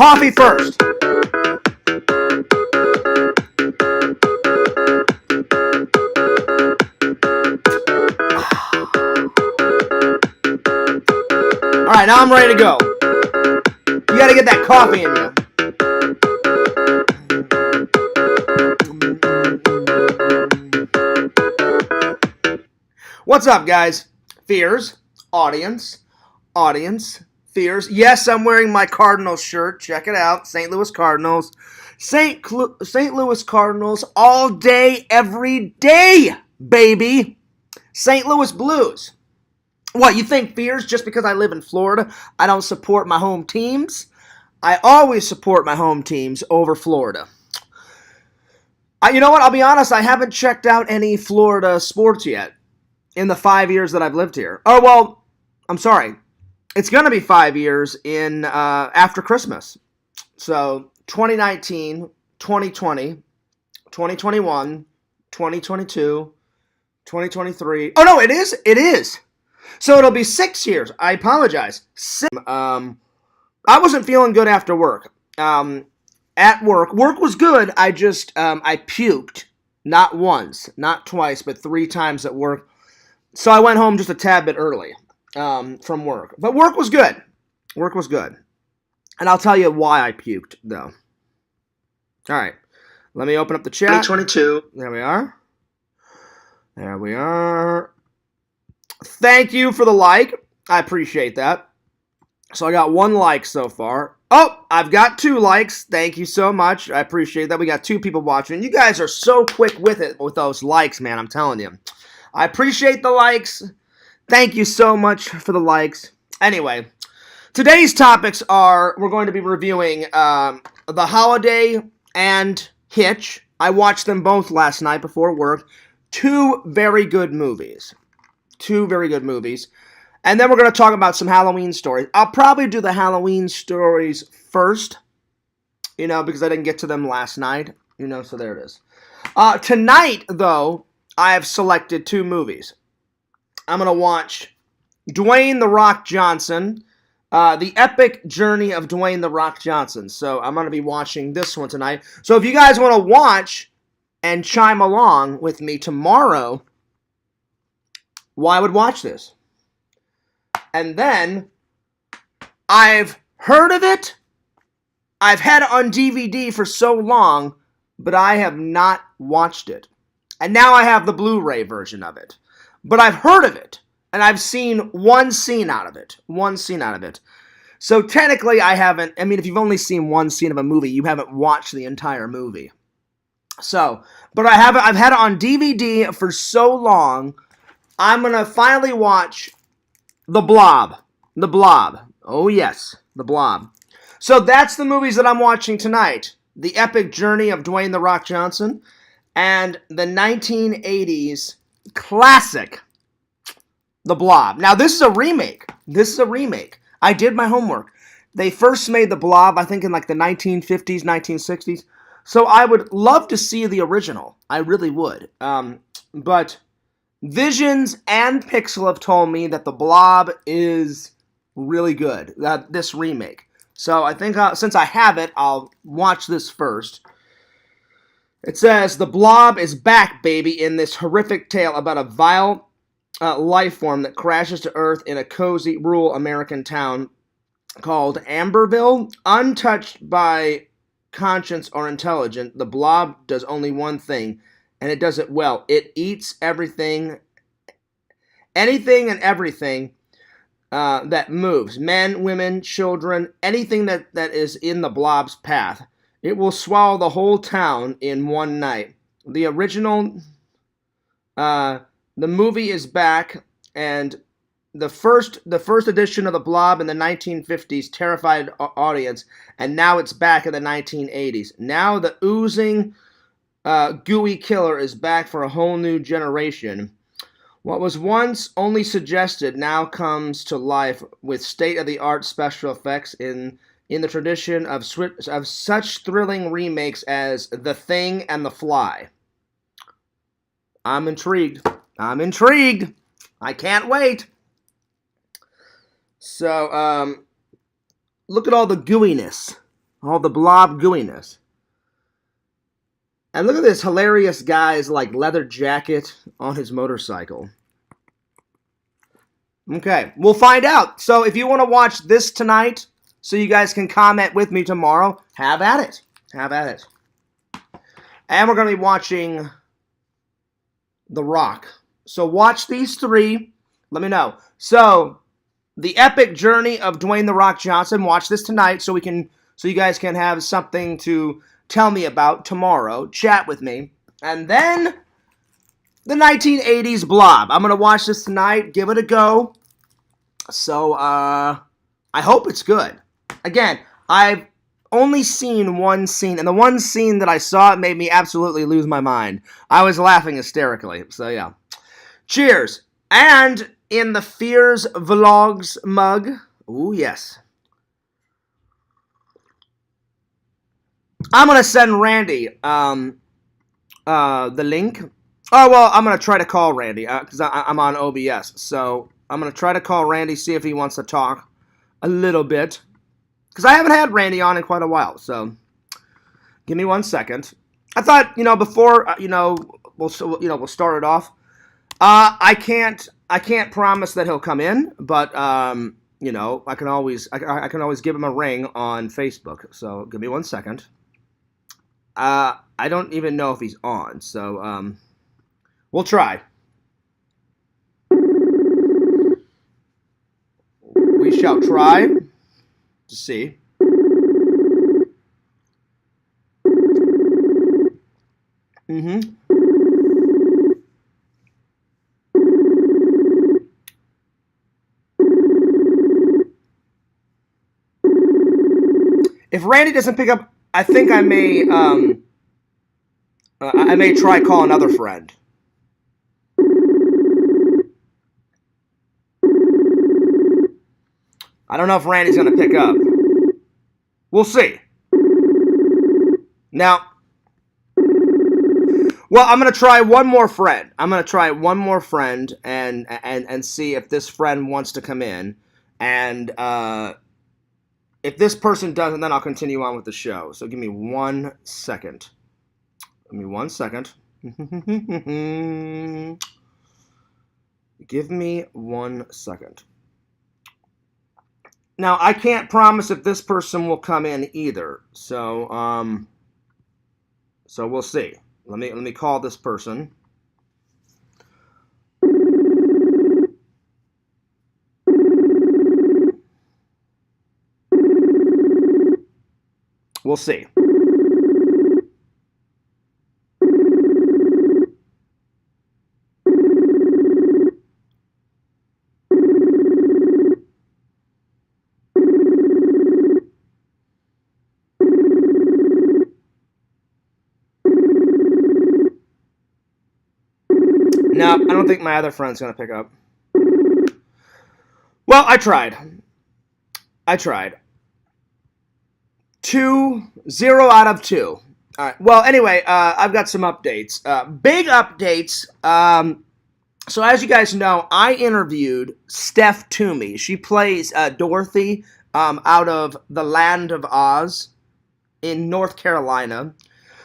coffee first. All right, now I'm ready to go. You got to get that coffee in you. What's up, guys? Fears, audience, fears. Yes, I'm wearing my Cardinals shirt. Check it out. St. Louis Cardinals. St. Louis Cardinals all day, every day, baby. St. Louis Blues. What, you think fears just because I live in Florida, I don't support my home teams? I always support my home teams over Florida. You know what? I'll be honest, I haven't checked out any Florida sports yet in the 5 years that I've lived here. Oh, well, I'm sorry. It's going to be 5 years in after Christmas. So 2019, 2020, 2021, 2022, 2023. Oh, no, it is? It is. So it'll be 6 years. I apologize. I wasn't feeling good after work. At work was good. I puked. Not once, not twice, but 3 times at work. So I went home just a tad bit early from work. But work was good. Work was good. And I'll tell you why I puked, though. All right. Let me open up the chat. 2022. There we are. There we are. Thank you for the like. I appreciate that. So I got 1 like so far. Oh, I've got 2 likes. Thank you so much. I appreciate that. We got 2 people watching. You guys are so quick with it with those likes, man. I'm telling you. I appreciate the likes. Thank you so much for the likes. Anyway, today's topics are, we're going to be reviewing The Holiday and Hitch. I watched them both last night before work. 2 very good movies. 2 very good movies. And then we're going to talk about some Halloween stories. I'll probably do the Halloween stories first, because I didn't get to them last night, so there it is. Tonight, though, I have selected 2 movies. I'm going to watch Dwayne "The Rock" Johnson, The Epic Journey of Dwayne "The Rock" Johnson. So I'm going to be watching this one tonight. So if you guys want to watch and chime along with me tomorrow, well, I would watch this. And then, I've heard of it. I've had it on DVD for so long, but I have not watched it. And now I have the Blu-ray version of it. But I've heard of it, and I've seen 1 scene out of it. 1 scene out of it. So technically, I haven't. I mean, if you've only seen 1 scene of a movie, you haven't watched the entire movie. So, but I've had it on DVD for so long, I'm going to finally watch The Blob. The Blob. Oh, yes. The Blob. So that's the movies that I'm watching tonight. The Epic Journey of Dwayne "The Rock" Johnson and the 1980s classic, The Blob. Now, this is a remake. This is a remake. I did my homework. They first made The Blob, I think, in like the 1950s, 1960s. So I would love to see the original. I really would. But Visions and Pixel have told me that The Blob is really good, this remake. So I think since I have it, I'll watch this first. It says, The Blob is back, baby, in this horrific tale about a vile life form that crashes to Earth in a cozy rural American town called Amberville. Untouched by conscience or intelligence, the Blob does only one thing, and it does it well. It eats everything, anything and everything that moves. Men, women, children, anything that is in the Blob's path. It will swallow the whole town in one night. The original, the movie is back, and the first edition of The Blob in the 1950s terrified audience, and now it's back in the 1980s. Now the oozing, gooey killer is back for a whole new generation. What was once only suggested now comes to life with state-of-the-art special effects in the tradition of such thrilling remakes as The Thing and The Fly. I'm intrigued. I'm intrigued. I can't wait. So, look at all the gooiness. All the blob gooiness. And look at this hilarious guy's like leather jacket on his motorcycle. Okay, we'll find out. So if you want to watch this tonight, so you guys can comment with me tomorrow, have at it. Have at it. And we're going to be watching The Rock. So watch these three. Let me know. So the epic journey of Dwayne The Rock Johnson. Watch this tonight, so you guys can have something to tell me about tomorrow. Chat with me. And then the 1980s Blob. I'm going to watch this tonight. Give it a go. So, I hope it's good. Again, I've only seen one scene, and the one scene that I saw, it made me absolutely lose my mind. I was laughing hysterically. So, yeah. Cheers. And in the Fears Vlogs mug, ooh, yes. I'm going to send Randy the link. Oh, well, I'm going to try to call Randy because I'm on OBS. So I'm going to try to call Randy, see if he wants to talk a little bit. Because I haven't had Randy on in quite a while. So give me 1 second. I thought, before, we'll start it off. I can't promise that he'll come in, but, I can always give him a ring on Facebook. So give me 1 second. I don't even know if he's on, so, we'll try. We shall try to see. If Randy doesn't pick up, I think I may try call another friend. I don't know if Randy's going to pick up. We'll see. Now, well, I'm going to try one more friend. And see if this friend wants to come in. And if this person doesn't, then I'll continue on with the show. So give me 1 second. Give me 1 second. Give me 1 second. Now, I can't promise if this person will come in either. So, so we'll see. Let me call this person. We'll see. No, I don't think my other friend's going to pick up. Well, I tried. 0 out of 2. All right. Well, anyway, I've got some updates. Big updates. So as you guys know, I interviewed Steph Toomey. She plays Dorothy out of The Land of Oz in North Carolina.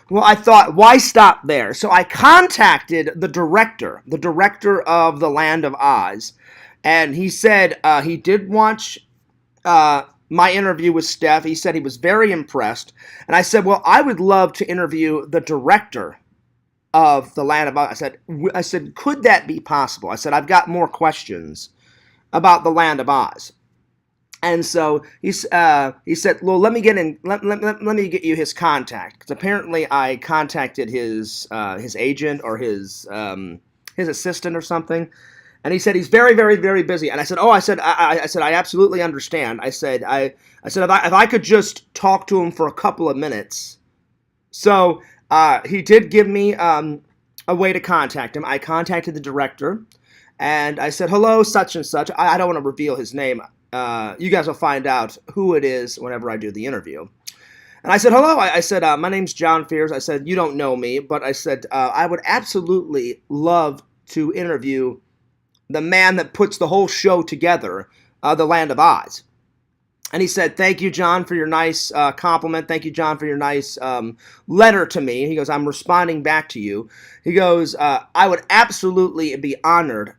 Well, I thought, why stop there? So I contacted the director of The Land of Oz, and he said he did watch my interview with Steph. He said he was very impressed, and I said, well, I would love to interview the director of The Land of Oz. I said, could that be possible? I said, I've got more questions about The Land of Oz. And so he said, well, let me get you his contact, because apparently I contacted his agent or his assistant or something, and he said he's very, very, very busy. And I said, I absolutely understand. I said if I could just talk to him for a couple of minutes. So he did give me a way to contact him. I contacted the director, and I said, hello, such and such. I don't want to reveal his name. You guys will find out who it is whenever I do the interview. And I said, hello. I said, my name's John Fears. I said, you don't know me, but I said, I would absolutely love to interview the man that puts the whole show together, The Land of Oz. And he said, "Thank you, John, for your nice compliment. Thank you, John, for your nice letter to me." He goes, "I'm responding back to you." He goes, "I would absolutely be honored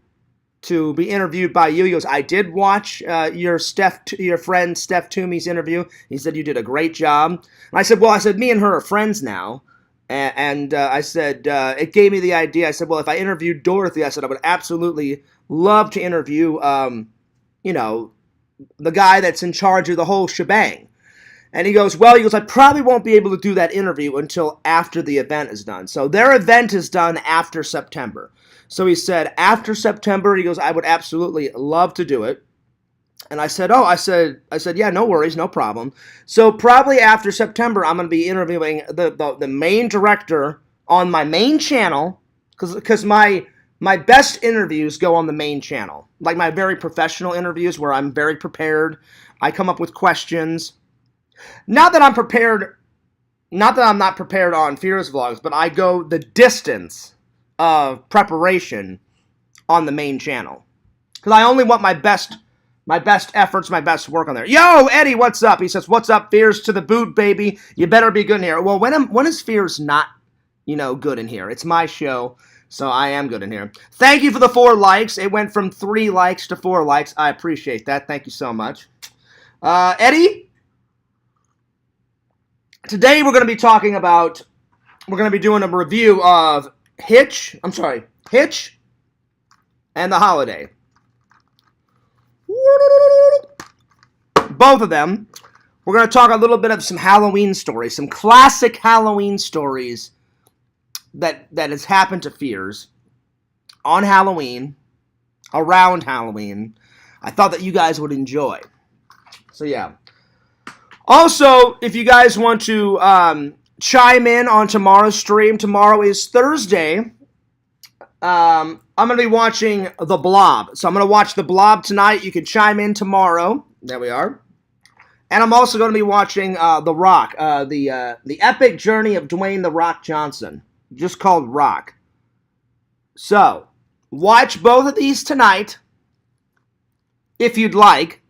to be interviewed by you." He goes, "I did watch your friend Steph Toomey's interview. He said you did a great job." And I said, "Well, me and her are friends now." And I said, it gave me the idea. I said, "Well, if I interviewed Dorothy," I said, "I would absolutely love to interview, you know, the guy that's in charge of the whole shebang." And he goes, "I probably won't be able to do that interview until after the event is done." So their event is done after September. So he said, after September, he goes, "I would absolutely love to do it." And I said, "Yeah, no worries, no problem." So probably after September, I'm going to be interviewing the main director on my main channel, because my best interviews go on the main channel, like my very professional interviews where I'm very prepared. I come up with questions. Not that I'm prepared, not that I'm not prepared on Fears Vlogs, but I go the distance of preparation on the main channel, because I only want my best efforts, my best work on there. Yo, Eddie, what's up? He says, "What's up, Fears to the boot, baby? You better be good in here." Well, when is Fears not, good in here? It's my show, so I am good in here. Thank you for the 4 likes. It went from 3 likes to 4 likes. I appreciate that. Thank you so much. Eddie, today we're going to be doing a review of Hitch and The Holiday. Both of them. We're going to talk a little bit of some Halloween stories, some classic Halloween stories that has happened to Fears on Halloween, around Halloween. I thought that you guys would enjoy. So yeah. Also, if you guys want to chime in on tomorrow's stream, tomorrow is Thursday. I'm going to be watching The Blob. So I'm going to watch The Blob tonight. You can chime in tomorrow. There we are. And I'm also going to be watching The Rock, the epic journey of Dwayne "The Rock" Johnson, just called Rock. So, watch both of these tonight, if you'd like,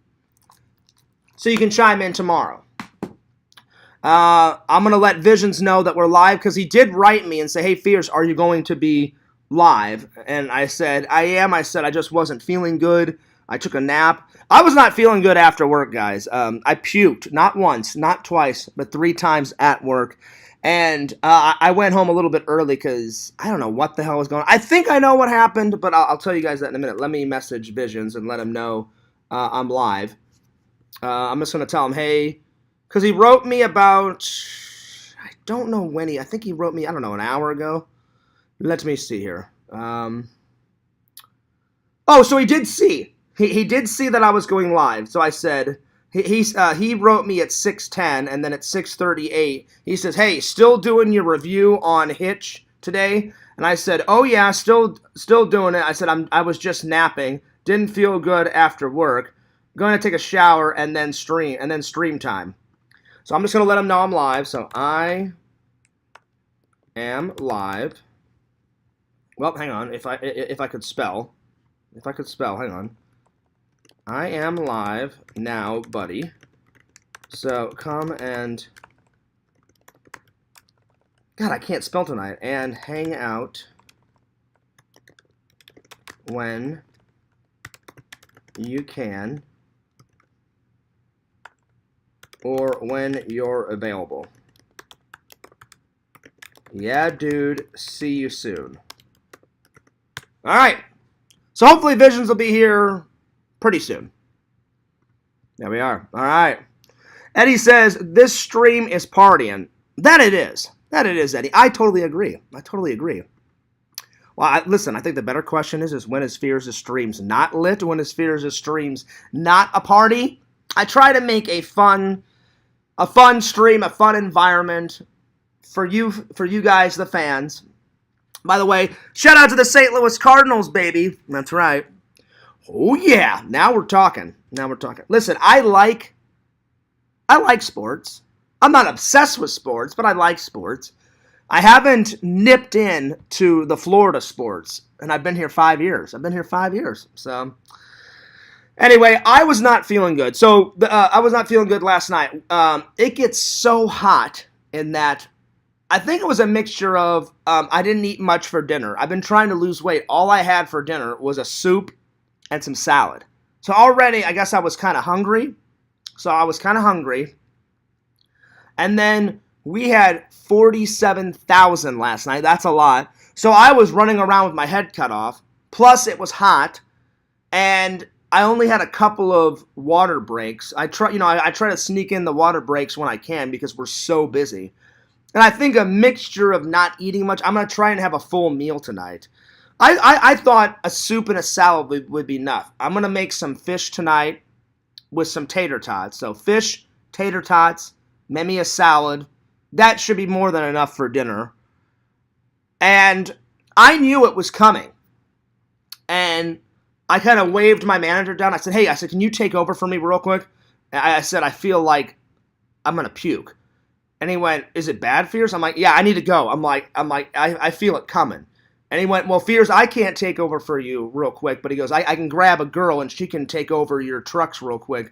so you can chime in tomorrow. I'm going to let Visions know that we're live, because he did write me and say, "Hey, Fierce, are you going to be live?" And I said, "I am." I said, "I just wasn't feeling good. I took a nap." I was not feeling good after work, guys. I puked, not once, not twice, but 3 times at work. And I went home a little bit early because I don't know what the hell was going on. I think I know what happened, but I'll tell you guys that in a minute. Let me message Visions and let him know I'm live. I'm just going to tell him, hey, because he wrote me about, I don't know when I think he wrote me, I don't know, an hour ago. Let me see here. So he did see. He did see that I was going live. So I said, he wrote me at 6:10, and then at 6:38, he says, "Hey, still doing your review on Hitch today?" And I said, "Oh yeah, still doing it." I said, I was just napping, didn't feel good after work, going to take a shower and then stream time. So I'm just going to let him know I'm live. So I am live. Well, hang on. If I could spell, hang on. I am live now, buddy. So come and, God, I can't spell tonight. And hang out when you can, or when you're available. Yeah, dude. See you soon. All right. So hopefully Visions will be here pretty soon. There we are. All right. Eddie says, "This stream is partying." That it is. That it is, Eddie. I totally agree. Well, listen, I think the better question is when is Fears' streams not lit? When is Fears' streams not a party? I try to make a fun stream, a fun environment for you guys, the fans. By the way, shout out to the St. Louis Cardinals, baby. That's right. Oh yeah, now we're talking. Listen, I like sports. I'm not obsessed with sports, but I like sports. I haven't nipped in to the Florida sports, and I've been here 5 years. So Anyway, I was not feeling good. So I was not feeling good last night. It gets so hot in that I think it was a mixture of I didn't eat much for dinner. I've been trying to lose weight. All I had for dinner was a soup and some salad. So already, I guess I was kind of hungry. And then we had 47,000 last night. That's a lot. So I was running around with my head cut off. Plus, it was hot. And I only had a couple of water breaks. I try to sneak in the water breaks when I can because we're so busy. And I think a mixture of not eating much. I'm going to try and have a full meal tonight. I thought a soup and a salad would be enough. I'm going to make some fish tonight with some tater tots. So fish, tater tots, maybe a salad. That should be more than enough for dinner. And I knew it was coming. And I kind of waved my manager down. I said, hey, can you take over for me real quick? And I said, I feel like I'm going to puke. And he went, is it bad, Fears? I'm like, yeah, I need to go. I feel it coming. And he went, well, Fears, I can't take over for you real quick. But he goes, I can grab a girl and she can take over your trucks real quick.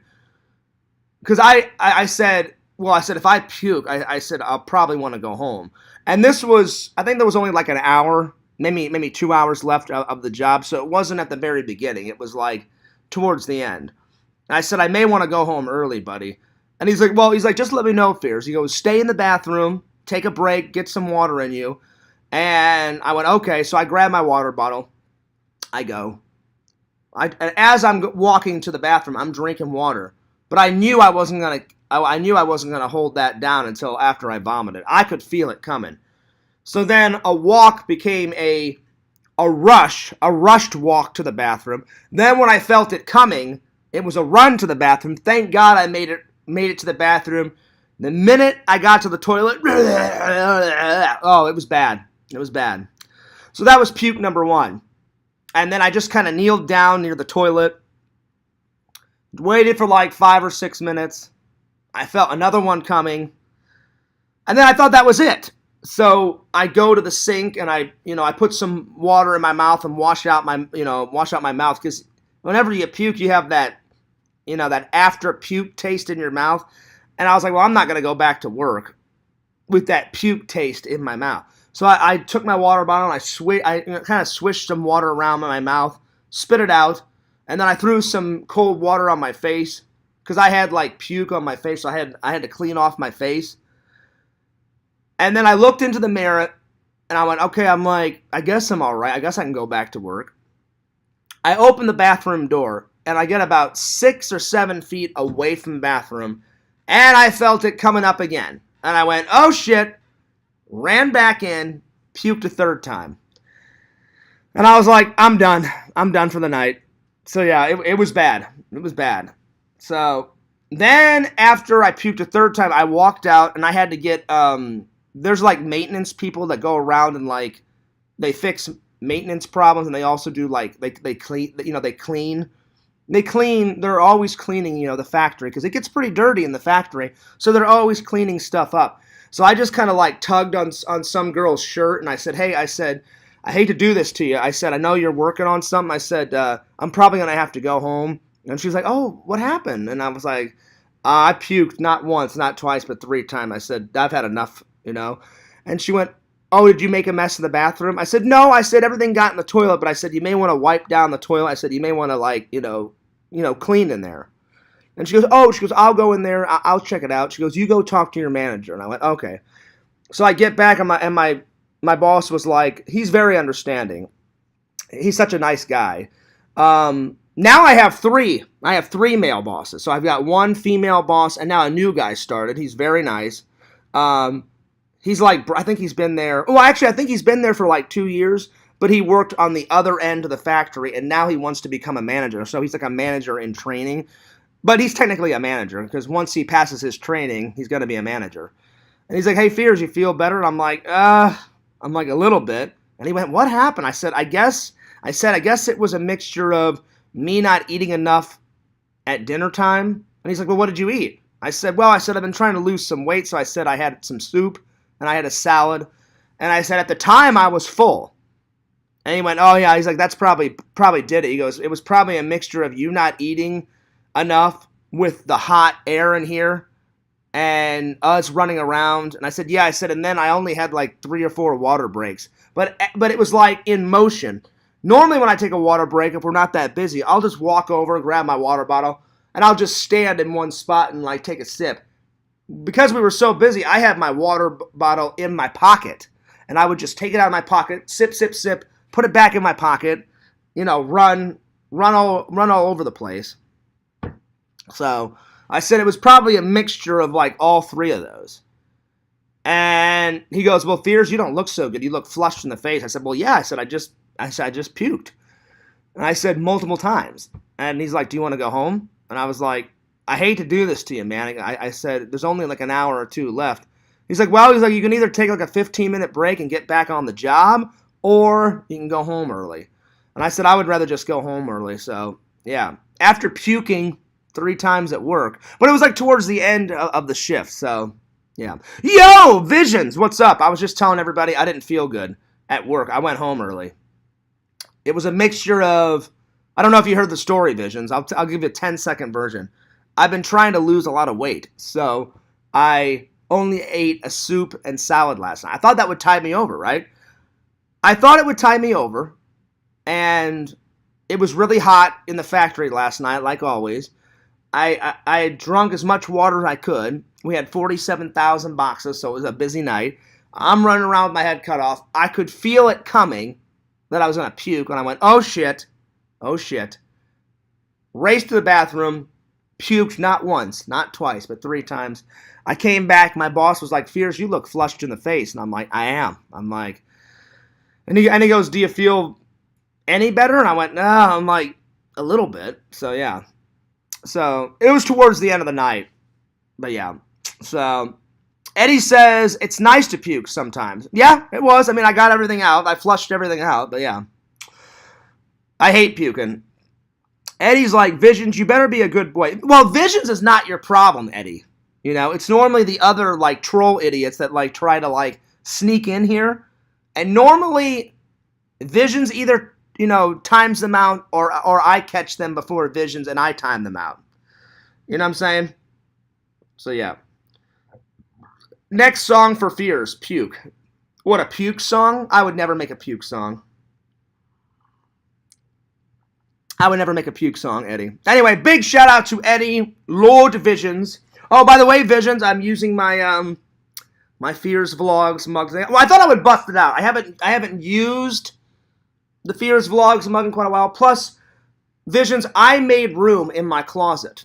Because I said, if I puke, I said, I'll probably want to go home. And I think there was only like an hour, maybe 2 hours left of the job. So it wasn't at the very beginning. It was like towards the end. And I said, I may want to go home early, buddy. And he's like, just let me know, Fears. He goes, stay in the bathroom, take a break, get some water in you. And I went, okay. So I grabbed my water bottle. I go. And as I'm walking to the bathroom, I'm drinking water. But I knew I wasn't gonna hold that down until after I vomited. I could feel it coming. So then a walk became a rushed walk to the bathroom. Then when I felt it coming, it was a run to the bathroom. Thank God I made it to the bathroom. The minute I got to the toilet, oh, it was bad. It was bad. So that was puke number one. And then I just kind of kneeled down near the toilet, waited for like 5 or 6 minutes. I felt another one coming. And then I thought that was it. So I go to the sink and I put some water in my mouth and wash out my mouth, because whenever you puke, you have that after puke taste in your mouth. And I was like, well, I'm not going to go back to work with that puke taste in my mouth. So I took my water bottle and I kind of swished some water around in my mouth, spit it out, and then I threw some cold water on my face because I had like puke on my face, so I had to clean off my face. And then I looked into the mirror and I went, okay, I guess I'm all right. I guess I can go back to work. I opened the bathroom door and I get about 6 or 7 feet away from the bathroom and I felt it coming up again. And I went, oh shit, ran back in, puked a third time. And I was like, I'm done. I'm done for the night. So yeah, it was bad. It was bad. So then after I puked a third time, I walked out and I had to get, there's like maintenance people that go around and like, they fix maintenance problems, and they also do like, they clean. They're always cleaning, the factory, because it gets pretty dirty in the factory. So they're always cleaning stuff up. So I just kind of like tugged on some girl's shirt and I said, hey, I hate to do this to you. I said, I know you're working on something. I said, I'm probably going to have to go home. And she was like, oh, what happened? And I was like, I puked not once, not twice, but 3 times. I said, I've had enough, And she went, oh, did you make a mess in the bathroom? I said, no. I said, everything got in the toilet, but I said, you may want to wipe down the toilet. I said, you may want to clean in there. And she goes, I'll go in there. I'll check it out. She goes, you go talk to your manager. And I went, okay. So I get back and my boss was like, he's very understanding. He's such a nice guy. Now I have 3. I have 3 male bosses. So I've got 1 female boss and now a new guy started. He's very nice. He's like, I think he's been there. Oh, actually, I think he's been there for like 2 years. But he worked on the other end of the factory and now he wants to become a manager. So he's like a manager in training. But he's technically a manager because once he passes his training, he's going to be a manager. And he's like, hey, Fears, you feel better? And I'm like, a little bit. And he went, what happened? I said, I guess it was a mixture of me not eating enough at dinner time. And he's like, well, what did you eat? I said, I've been trying to lose some weight. So I said I had some soup and I had a salad. And I said, at the time I was full. And he went, oh yeah. He's like, that's probably did it. He goes, it was probably a mixture of you not eating enough with the hot air in here and us running around. And I said, yeah. I said, and then I only had like 3 or 4 water breaks, but it was like in motion. Normally when I take a water break, if we're not that busy, I'll just walk over, grab my water bottle, and I'll just stand in one spot and like take a sip. Because we were so busy, I had my water bottle in my pocket, and I would just take it out of my pocket, sip, sip, sip, put it back in my pocket, run all over the place. So I said it was probably a mixture of like all 3 of those. And he goes, well, Fears, you don't look so good. You look flushed in the face. I said, well, yeah. I said, I just puked. And I said multiple times. And he's like, do you want to go home? And I was like, I hate to do this to you, man. I said, there's only like an hour or 2 left. He's like, well, you can either take like a 15-minute break and get back on the job, or you can go home early. And I said, I would rather just go home early. So, yeah. After puking 3 times at work. But it was like towards the end of the shift. So, yeah. Yo, Visions, what's up? I was just telling everybody I didn't feel good at work. I went home early. It was a mixture of, I don't know if you heard the story, Visions. I'll give you a 10-second version. I've been trying to lose a lot of weight, so I only ate a soup and salad last night. I thought that would tide me over, right? I thought it would tide me over, and it was really hot in the factory last night, like always. I had drunk as much water as I could. We had 47,000 boxes, so it was a busy night. I'm running around with my head cut off. I could feel it coming that I was going to puke, and I went, oh shit, raced to the bathroom, puked not once, not twice, but 3 times. I came back, my boss was like, Fears, you look flushed in the face. And I'm like, I am. I'm like, and he goes, do you feel any better? And I went, no, I'm like, a little bit. So yeah. So it was towards the end of the night. But yeah. So Eddie says, it's nice to puke sometimes. Yeah, it was. I mean, I got everything out. I flushed everything out, but yeah. I hate puking. Eddie's like, Visions, you better be a good boy. Well, Visions is not your problem, Eddie. It's normally the other, like, troll idiots that, like, try to, like, sneak in here. And normally, Visions either, times them out or I catch them before Visions and I time them out. You know what I'm saying? So, yeah. Next song for Fears, Puke. What, a puke song? I would never make a puke song. I would never make a puke song, Eddie. Anyway, big shout out to Eddie, Lord Visions. Oh, by the way, Visions, I'm using my my Fears Vlogs mug. Well, I thought I would bust it out. I haven't used the Fears Vlogs mug in quite a while. Plus, Visions, I made room in my closet.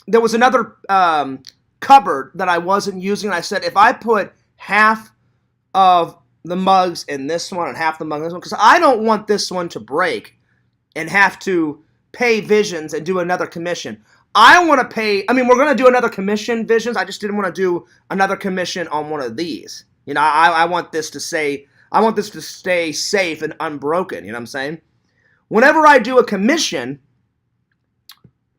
There was another cupboard that I wasn't using. And I said, if I put half of the mugs in this one and half the mug in this one, because I don't want this one to break and have to pay Visions and do another commission. I want to pay, we're going to do another commission, Visions. I just didn't want to do another commission on one of these. I want this to stay safe and unbroken. You know what I'm saying? Whenever I do a commission,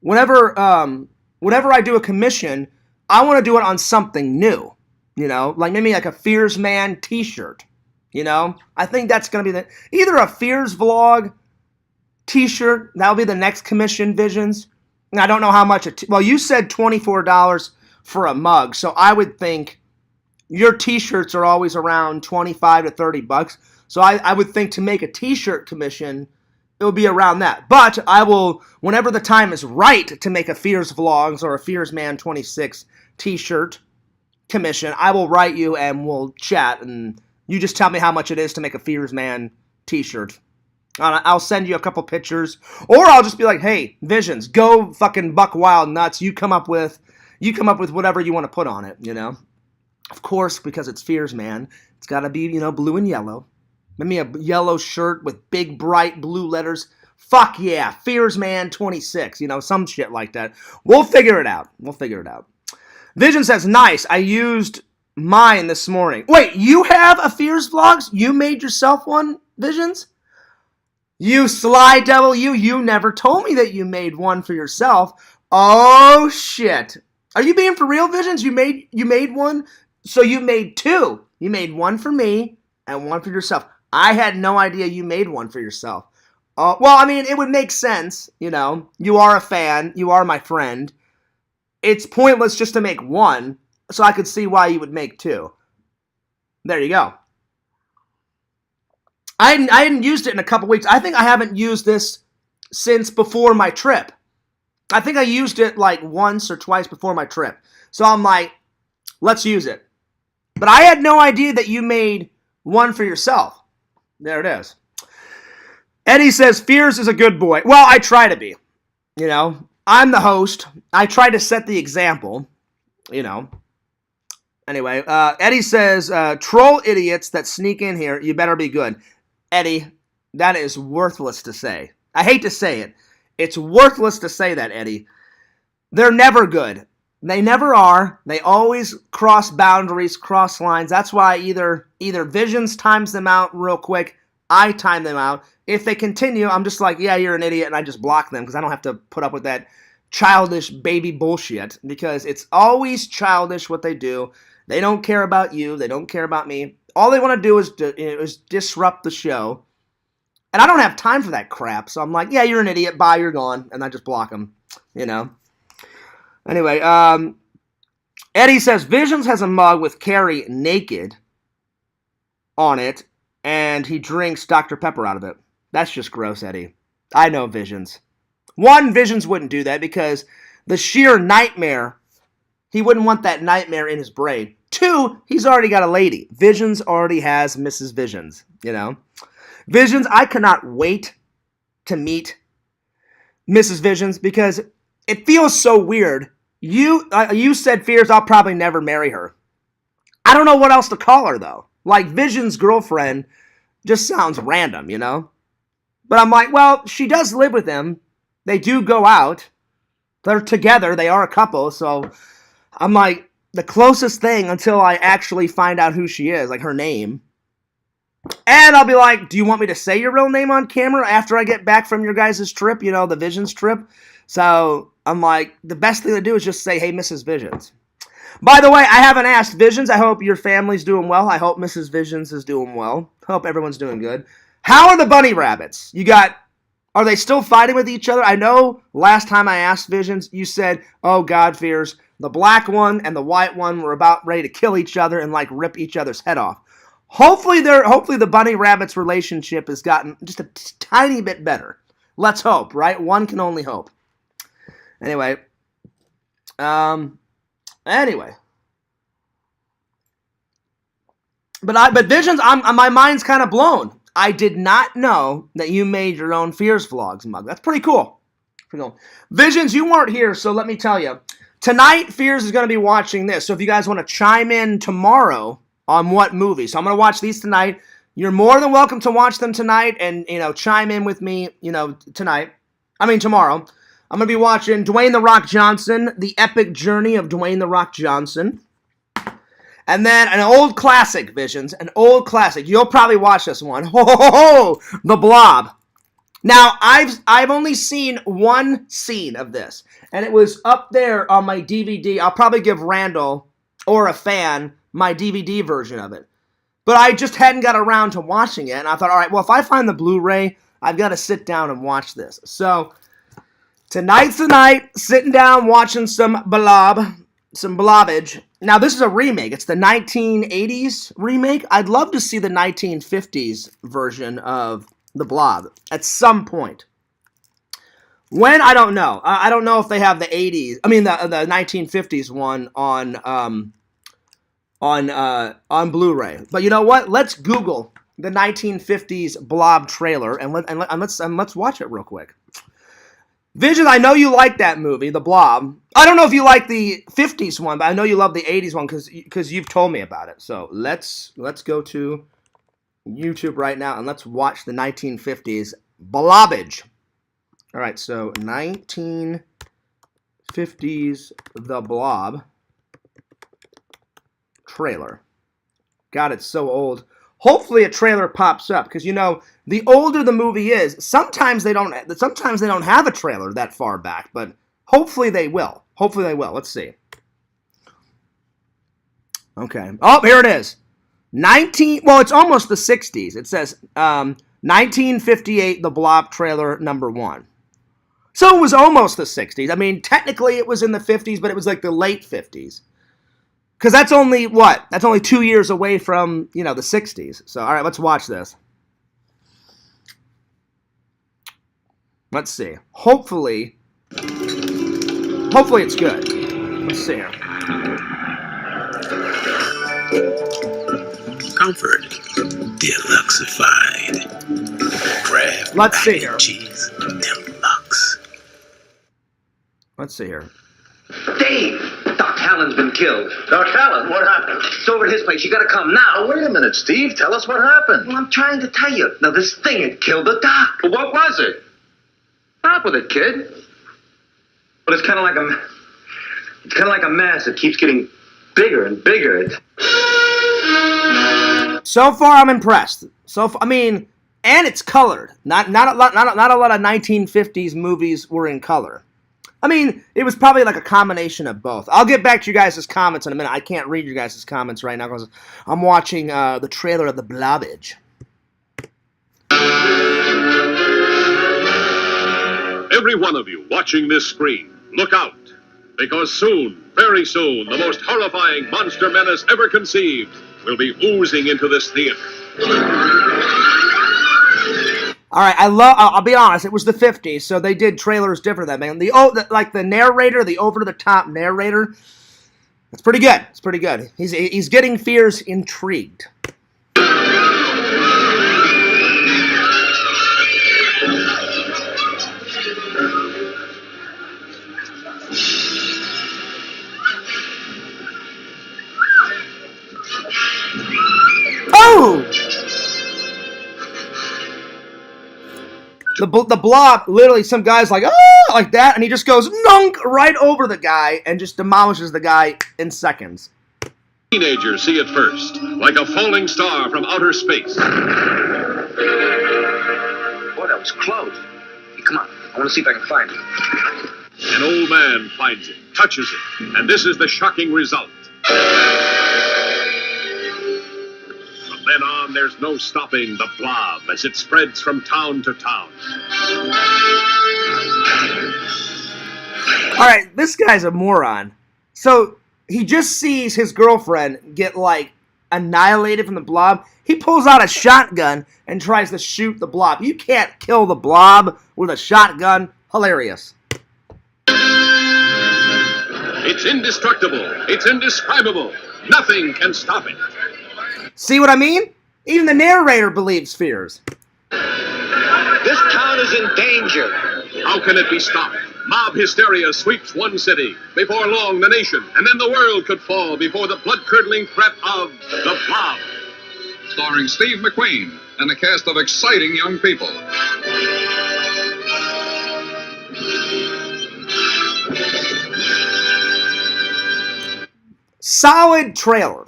whenever I do a commission, I want to do it on something new. Like maybe like a Fears Man t-shirt. I think that's going to be either a Fears Vlog t-shirt. That'll be the next commission, Visions. And I don't know how much well, you said $24 for a mug, so I would think your t-shirts are always around $25 to $30. So I would think to make a t-shirt commission, it would be around that. But I will, whenever the time is right to make a Fears Vlogs or a Fears Man 26 t-shirt commission, I will write you and we'll chat, and you just tell me how much it is to make a Fears Man t-shirt. I'll send you a couple pictures, or I'll just be like, hey, Visions, go fucking buck wild nuts. You come up with whatever you want to put on it, Of course, because it's Fears Man, it's got to be, blue and yellow. Maybe a yellow shirt with big, bright blue letters. Fuck yeah, Fears Man 26, some shit like that. We'll figure it out. Vision says, nice, I used mine this morning. Wait, you have a Fears Vlogs? You made yourself one, Visions? You sly devil, you never told me that you made one for yourself. Oh, shit. Are you being for real, Visions? You made one? So you made 2. You made one for me and one for yourself. I had no idea you made one for yourself. Well, I mean, it would make sense, you know. You are a fan. You are my friend. It's pointless just to make one, so I could see why you would make two. There you go. I hadn't used it in a couple weeks. I think I haven't used this since before my trip. I think I used it like once or twice before my trip. So I'm like, let's use it. But I had no idea that you made one for yourself. There it is. Eddie says, Fears is a good boy. Well, I try to be. You know, I'm the host. I try to set the example. You know. Anyway, Eddie says, troll idiots that sneak in here, you better be good. Eddie, that is worthless to say. I hate to say it. It's worthless to say that, Eddie. They're never good. They never are. They always cross boundaries, cross lines. That's why either Visions times them out real quick, I time them out. If they continue, I'm just like, yeah, you're an idiot, and I just block them because I don't have to put up with that childish baby bullshit because it's always childish what they do. They don't care about you. They don't care about me. All they want to do is disrupt the show. And I don't have time for that crap. So I'm like, yeah, you're an idiot. Bye, you're gone. And I just block them, you know. Anyway, Eddie says, Visions has a mug with Carrie naked on it. And he drinks Dr. Pepper out of it. That's just gross, Eddie. I know Visions. One, Visions wouldn't do that because the sheer nightmare, he wouldn't want that nightmare in his brain. Two, he's already got a lady. Visions already has Mrs. Visions, you know. Visions, I cannot wait to meet Mrs. Visions because it feels so weird. You said, Fears, I'll probably never marry her. I don't know what else to call her, though. Like, Visions' girlfriend just sounds random, you know? But I'm like, well, she does live with him. They do go out. They're together. They are a couple, so I'm like, the closest thing until I actually find out who she is, like her name. And I'll be like, do you want me to say your real name on camera after I get back from your guys' trip, you know, the Visions trip? So I'm like, the best thing to do is just say, hey, Mrs. Visions. By the way, I haven't asked Visions. I hope your family's doing well. I hope Mrs. Visions is doing well. I hope everyone's doing good. How are the bunny rabbits? Are they still fighting with each other? I know last time I asked Visions, you said, oh, God, Fears, the black one and the white one were about ready to kill each other and like rip each other's head off. Hopefully the bunny rabbit's relationship has gotten just a tiny bit better. Let's hope, right? One can only hope. Anyway. But Visions, my mind's kind of blown. I did not know that you made your own Fears Vlogs mug. That's pretty cool. Visions, you weren't here, so let me tell you. Tonight, Fears is going to be watching this. So if you guys want to chime in tomorrow on what movie. So I'm going to watch these tonight. You're more than welcome to watch them tonight and, you know, chime in with me, you know, tomorrow. I'm going to be watching Dwayne "The Rock" Johnson, The Epic Journey of Dwayne "The Rock" Johnson. And then an old classic, Visions, an old classic. You'll probably watch this one. Ho, ho, ho, ho, The Blob. Now, I've only seen one scene of this, and it was up there on my DVD. I'll probably give Randall or a fan my DVD version of it. But I just hadn't got around to watching it, and I thought, all right, well, if I find the Blu-ray, I've got to sit down and watch this. So, tonight's the night, sitting down, watching some Blobage. Now, this is a remake. It's the 1980s remake. I'd love to see the 1950s version of The Blob at some point. When? I don't know. I don't know if they have the 1950s one on Blu-ray. But you know what? Let's Google the 1950s Blob trailer and let's watch it real quick. Vision, I know you like that movie, The Blob. I don't know if you like the 50s one, but I know you love the 80s one because you've told me about it. So let's go to YouTube right now and let's watch the 1950s Blobage. All right, so 1950s The Blob trailer. God, it's so old. Hopefully a trailer pops up because, you know, the older the movie is, sometimes they don't have a trailer that far back, but hopefully they will. Hopefully they will. Let's see. Okay. Oh, here it is. Well, it's almost the 60s. It says 1958, The Blob trailer #1. So it was almost the 60s. I mean, technically it was in the 50s, but it was like the late 50s. Because that's only, what? That's only 2 years away from, the 60s. So, all right, let's watch this. Let's see. Hopefully it's good. Let's see here. Comfort. Deluxified. Crab. Let's see here. Cheese. Deluxe. Let's see here. Dave! Doc Hallen's been killed. Doc Hallen, what happened? It's over at his place. You gotta come now. Oh, wait a minute, Steve. Tell us what happened. Well, I'm trying to tell you. Now, this thing had killed the doc. Well, what was it? Stop with it, kid. But it's kind of like a mass that keeps getting bigger and bigger. So far, I'm impressed. And it's colored. Not a lot of 1950s movies were in color. I mean, it was probably like a combination of both. I'll get back to you guys' comments in a minute. I can't read your guys' comments right now because I'm watching the trailer of The Blobbage. Every one of you watching this screen, look out. Because soon, very soon, the most horrifying monster menace ever conceived will be oozing into this theater. All right, I'll be honest, it was the 50s, so they did trailers different than that, man. The narrator, the over-the-top narrator, it's pretty good. It's pretty good. He's getting Fears intrigued. Oh! The blob, literally, some guy's like, oh, like that, and he just goes, nunk, right over the guy, and just demolishes the guy in seconds. Teenagers see it first, like a falling star from outer space. Boy, that was close. Hey, come on. I want to see if I can find it. An old man finds it, touches it, and this is the shocking result. From then on, there's no stopping the blob as it spreads from town to town. All right, this guy's a moron. So he just sees his girlfriend get, like, annihilated from the blob. He pulls out a shotgun and tries to shoot the blob. You can't kill the blob with a shotgun. Hilarious. It's indestructible. It's indescribable. Nothing can stop it. See what I mean? Even the narrator believes Fears. This town is in danger. How can it be stopped? Mob hysteria sweeps one city. Before long, the nation, and then the world could fall before the blood-curdling threat of the Blob. Starring Steve McQueen and a cast of exciting young people. Solid trailer.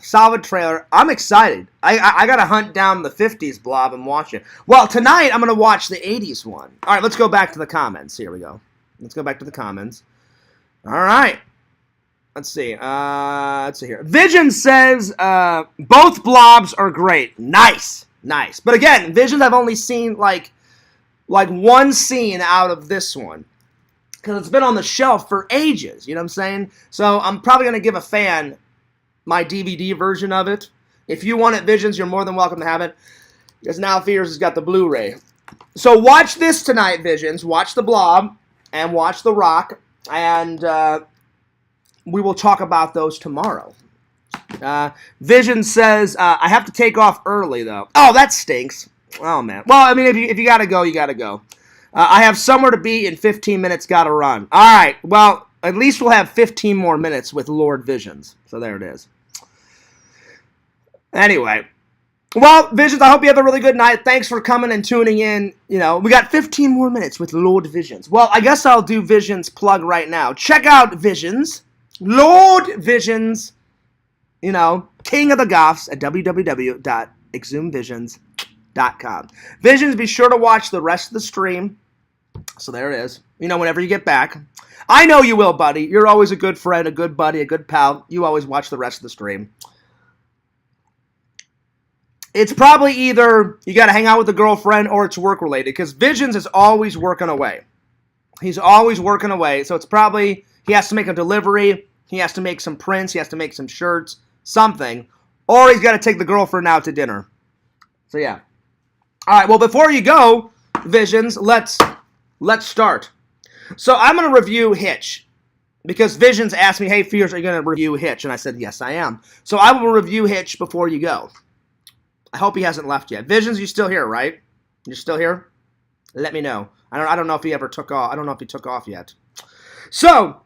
I'm excited. I gotta hunt down the 50s Blob and watch it. Well, tonight I'm gonna watch the 80s one. All right, let's go back to the comments. Here we go. Let's go back to the comments. All right. Let's see. Let's see here. Vision says both Blobs are great. Nice. But again, Visions I've only seen like one scene out of this one. Because it's been on the shelf for ages, you know what I'm saying? So I'm probably going to give a fan my DVD version of it. If you want it, Visions, you're more than welcome to have it. Because now Fears has got the Blu-ray. So watch this tonight, Visions. Watch The Blob and watch The Rock. And we will talk about those tomorrow. Vision says, I have to take off early, though. Oh, that stinks. Oh, man. Well, I mean, if you got to go, you got to go. I have somewhere to be in 15 minutes, gotta run. All right, well, at least we'll have 15 more minutes with Lord Visions. So there it is. Anyway, well, Visions, I hope you have a really good night. Thanks for coming and tuning in. You know, we got 15 more minutes with Lord Visions. Well, I guess I'll do Visions plug right now. Check out Visions, Lord Visions, you know, King of the Goths at www.exhumevisions.com. Visions, be sure to watch the rest of the stream. So there it is. You know, whenever you get back. I know you will, buddy. You're always a good friend, a good buddy, a good pal. You always watch the rest of the stream. it's probably either you got to hang out with a girlfriend or it's work related because Visions is always working away. He's always working away. So it's probably he has to make a delivery. He has to make some prints. He has to make some shirts, something. Or he's got to take the girlfriend out to dinner. So yeah. All right. Well, before you go, Visions, let's start. So I'm going to review Hitch. Because Visions asked me, hey, Fears, are you going to review Hitch? And I said, yes, I am. So I will review Hitch before you go. I hope he hasn't left yet. Visions, you still here, right? You're still here? Let me know. I don't know if he ever took off. I don't know if he took off yet. So,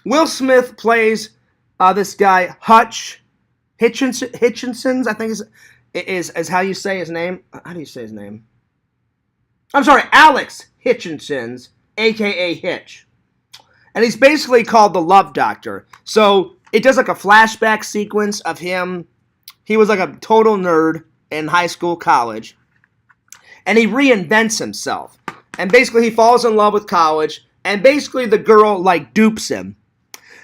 Will Smith plays this guy, Hitchensons, I think is how you say his name. How do you say his name? I'm sorry, Alex Hitchensons, a.k.a. Hitch. And he's basically called the Love Doctor. So, it does like a flashback sequence of him. He was like a total nerd in high school, college. And he reinvents himself. And basically he falls in love with college. And basically the girl like dupes him.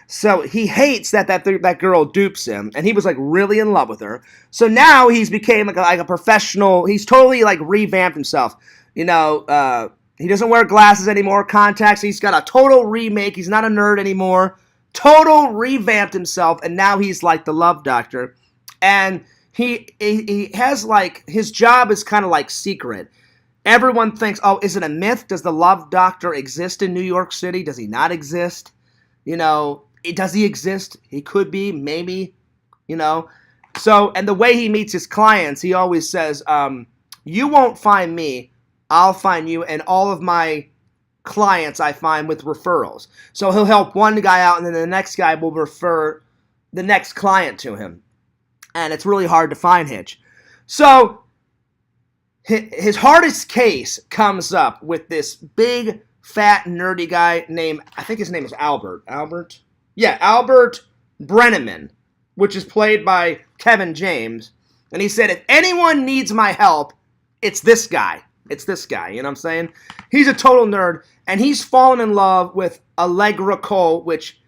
So he hates that girl dupes him. And he was like really in love with her. So now he's became like a professional. He's totally like revamped himself. You know, he doesn't wear glasses anymore, contacts. He's got a total remake. He's not a nerd anymore. Total revamped himself. And now he's like the Love Doctor. And he has like, his job is kind of like secret. Everyone thinks, oh, is it a myth? Does the Love Doctor exist in New York City? Does he not exist? You know, does he exist? He could be, maybe, you know. So, and the way he meets his clients, he always says, you won't find me, I'll find you, and all of my clients I find with referrals. So he'll help one guy out, and then the next guy will refer the next client to him. And it's really hard to find Hitch. So, his hardest case comes up with this big, fat, nerdy guy named, I think his name is Albert. Albert? Yeah, Albert Brenneman, which is played by Kevin James. And he said, if anyone needs my help, it's this guy. It's this guy, you know what I'm saying? He's a total nerd, and he's fallen in love with Allegra Cole, which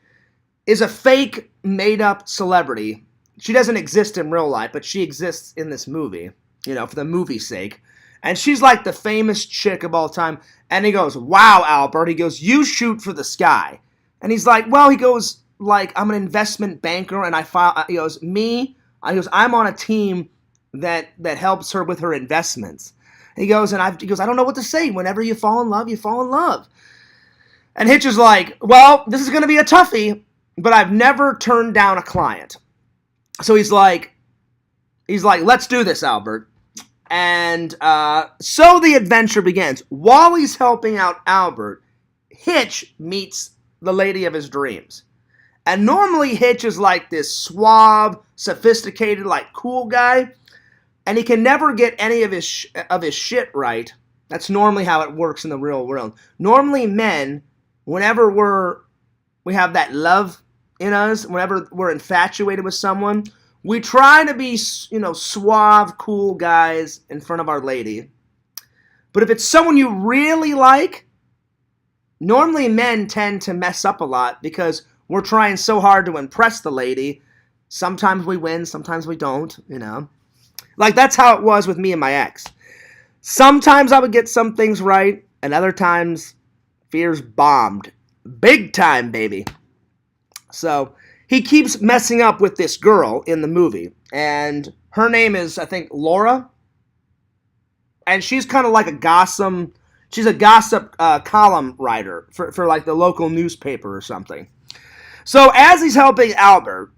is a fake, made-up celebrity. She doesn't exist in real life, but she exists in this movie, you know, for the movie's sake. And she's like the famous chick of all time. And he goes, wow, Albert. He goes, you shoot for the sky. And he's like, well, he goes, like, I'm an investment banker, and he goes, I'm on a team that helps her with her investments. He goes, I don't know what to say. Whenever you fall in love, you fall in love. And Hitch is like, well, this is going to be a toughie, but I've never turned down a client. So he's like, let's do this, Albert. And so the adventure begins. While he's helping out Albert, Hitch meets the lady of his dreams. And normally Hitch is like this suave, sophisticated, like cool guy. And he can never get any of his shit right. That's normally how it works in the real world. Normally men, whenever we have that love in us, whenever we're infatuated with someone, we try to be, you know, suave, cool guys in front of our lady. But if it's someone you really like, normally men tend to mess up a lot because we're trying so hard to impress the lady. Sometimes we win, sometimes we don't, you know. Like, that's how it was with me and my ex. Sometimes I would get some things right, and other times, Fears bombed. Big time, baby. So, he keeps messing up with this girl in the movie. And her name is, I think, Laura. And she's kind of like a gossip. She's a gossip column writer for like the local newspaper or something. So as he's helping Albert,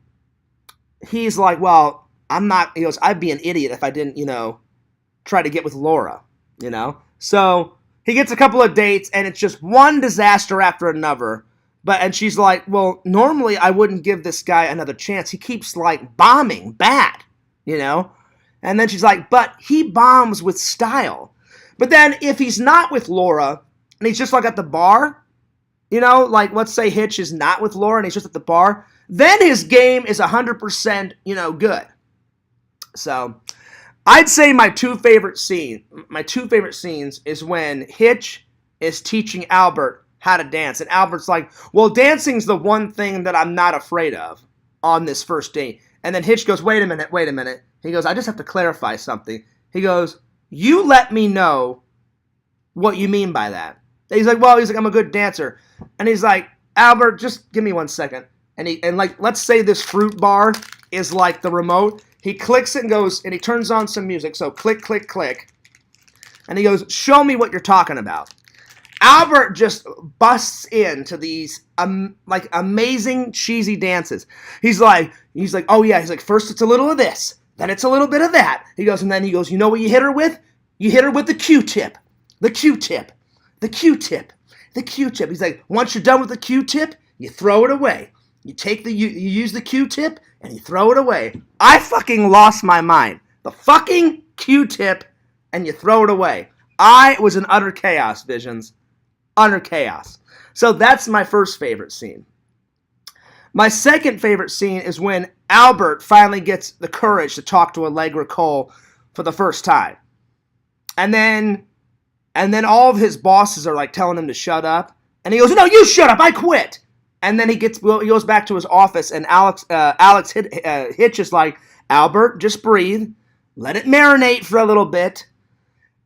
he's like, well, he goes, I'd be an idiot if I didn't, you know, try to get with Laura, you know. So he gets a couple of dates, and it's just one disaster after another. And she's like, well, normally I wouldn't give this guy another chance. He keeps, like, bombing bad, you know? And then she's like, but he bombs with style. But then if he's not with Laura, and he's just, like, at the bar, you know? Like, let's say Hitch is not with Laura, and he's just at the bar. Then his game is 100%, you know, good. So, I'd say my two favorite scenes is when Hitch is teaching Albert how to dance. And Albert's like, well, dancing's the one thing that I'm not afraid of on this first date. And then Hitch goes, wait a minute. He goes, I just have to clarify something. He goes, you let me know what you mean by that. He's like, I'm a good dancer. And he's like, Albert, just give me 1 second. And let's say this fruit bar is like the remote. He clicks it and goes, and he turns on some music. So click, click, click. And he goes, show me what you're talking about. Albert just busts into these amazing cheesy dances. He's like, oh yeah. He's like, first it's a little of this, then it's a little bit of that. He goes, and then he goes, you know what you hit her with? You hit her with the Q-tip. The Q-tip. The Q-tip. The Q-tip. He's like, once you're done with the Q-tip, you throw it away. You use the Q-tip and you throw it away. I fucking lost my mind. The fucking Q-tip and you throw it away. I was in utter chaos, Visions. Utter chaos. So that's my first favorite scene. My second favorite scene is when Albert finally gets the courage to talk to Allegra Cole for the first time. And then all of his bosses are like telling him to shut up. And he goes, no, you shut up, I quit. And then he goes back to his office, and Alex Hitch is like, Albert, just breathe. Let it marinate for a little bit.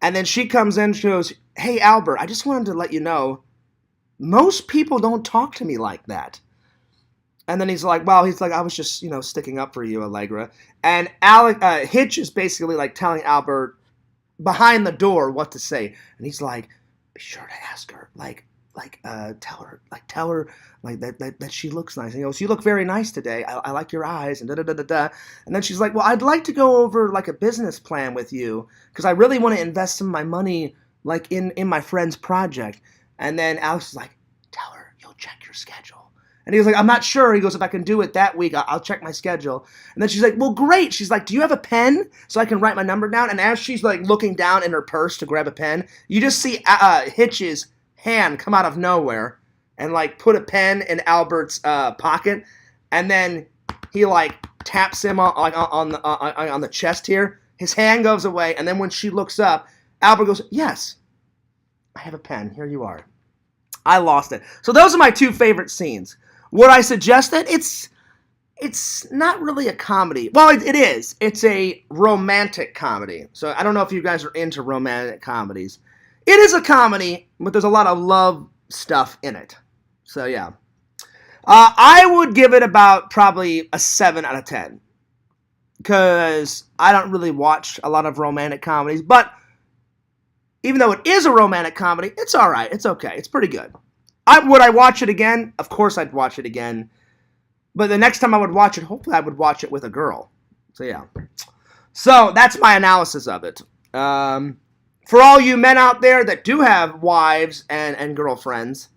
And then she comes in, she goes, hey, Albert, I just wanted to let you know, most people don't talk to me like that. And then he's like, I was just, sticking up for you, Allegra. And Hitch is basically like telling Albert behind the door what to say. And he's like, be sure to ask her, tell her that she looks nice. And he goes, you look very nice today. I like your eyes, and da-da-da-da-da. And then she's like, well, I'd like to go over like a business plan with you, because I really want to invest some of my money like in my friend's project. And then Alex is like, tell her you'll check your schedule. And he was like, I'm not sure. He goes, if I can do it that week, I'll check my schedule. And then she's like, well, great. She's like, do you have a pen so I can write my number down? And as she's like looking down in her purse to grab a pen, you just see Hitch's hand come out of nowhere and like put a pen in Albert's pocket. And then he like taps him on the chest here. His hand goes away. And then when she looks up, Albert goes, yes, I have a pen. Here you are. I lost it. So those are my two favorite scenes. Would I suggest it? It's not really a comedy. Well, it is. It's a romantic comedy. So I don't know if you guys are into romantic comedies. It is a comedy, but there's a lot of love stuff in it. So yeah. I would give it about probably a 7 out of 10. Because I don't really watch a lot of romantic comedies. But even though it is a romantic comedy, it's alright. It's okay. It's pretty good. Would I watch it again? Of course I'd watch it again. But the next time I would watch it, hopefully I would watch it with a girl. So yeah. So that's my analysis of it. For all you men out there that do have wives and girlfriends,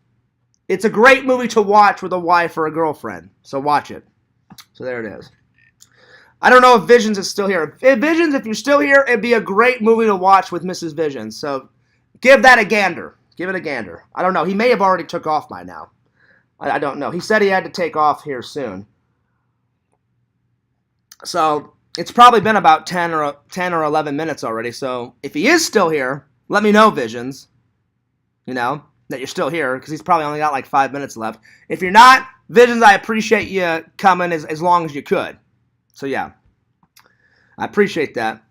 it's a great movie to watch with a wife or a girlfriend. So watch it. So there it is. I don't know if Visions is still here. Visions, if you're still here, it'd be a great movie to watch with Mrs. Visions. So give that a gander. Give it a gander. I don't know. He may have already took off by now. I don't know. He said he had to take off here soon. So it's probably been about 10 or 11 minutes already. So if he is still here, let me know, Visions. That you're still here, because he's probably only got like 5 minutes left. If you're not, Visions, I appreciate you coming as long as you could. So yeah. I appreciate that.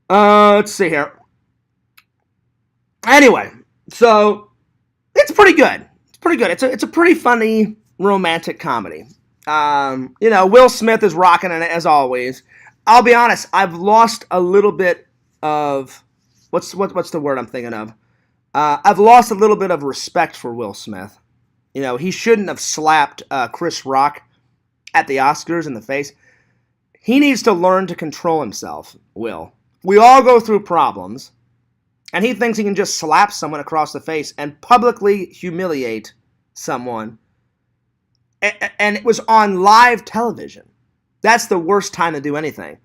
Let's see here. Anyway, so it's pretty good. It's pretty good. It's a pretty funny romantic comedy. Will Smith is rocking in it as always. I'll be honest, I've lost a little bit of what's the word I'm thinking of? I've lost a little bit of respect for Will Smith. He shouldn't have slapped Chris Rock at the Oscars in the face. He needs to learn to control himself, Will. We all go through problems. And he thinks he can just slap someone across the face and publicly humiliate someone. And it was on live television. That's the worst time to do anything.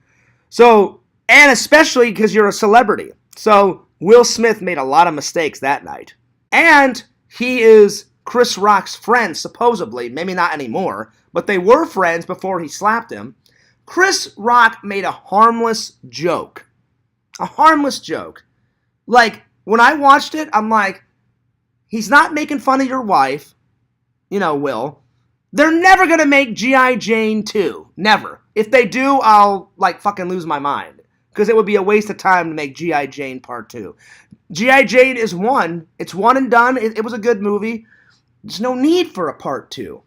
So, and especially because you're a celebrity. So, Will Smith made a lot of mistakes that night. And he is Chris Rock's friend, supposedly. Maybe not anymore. But they were friends before he slapped him. Chris Rock made a harmless joke. A harmless joke. Like, when I watched it, I'm like, he's not making fun of your wife, Will. They're never going to make G.I. Jane 2. Never. If they do, I'll like fucking lose my mind. Because it would be a waste of time to make G.I. Jane Part 2. G.I. Jane is one. It's one and done. It was a good movie. There's no need for a Part 2.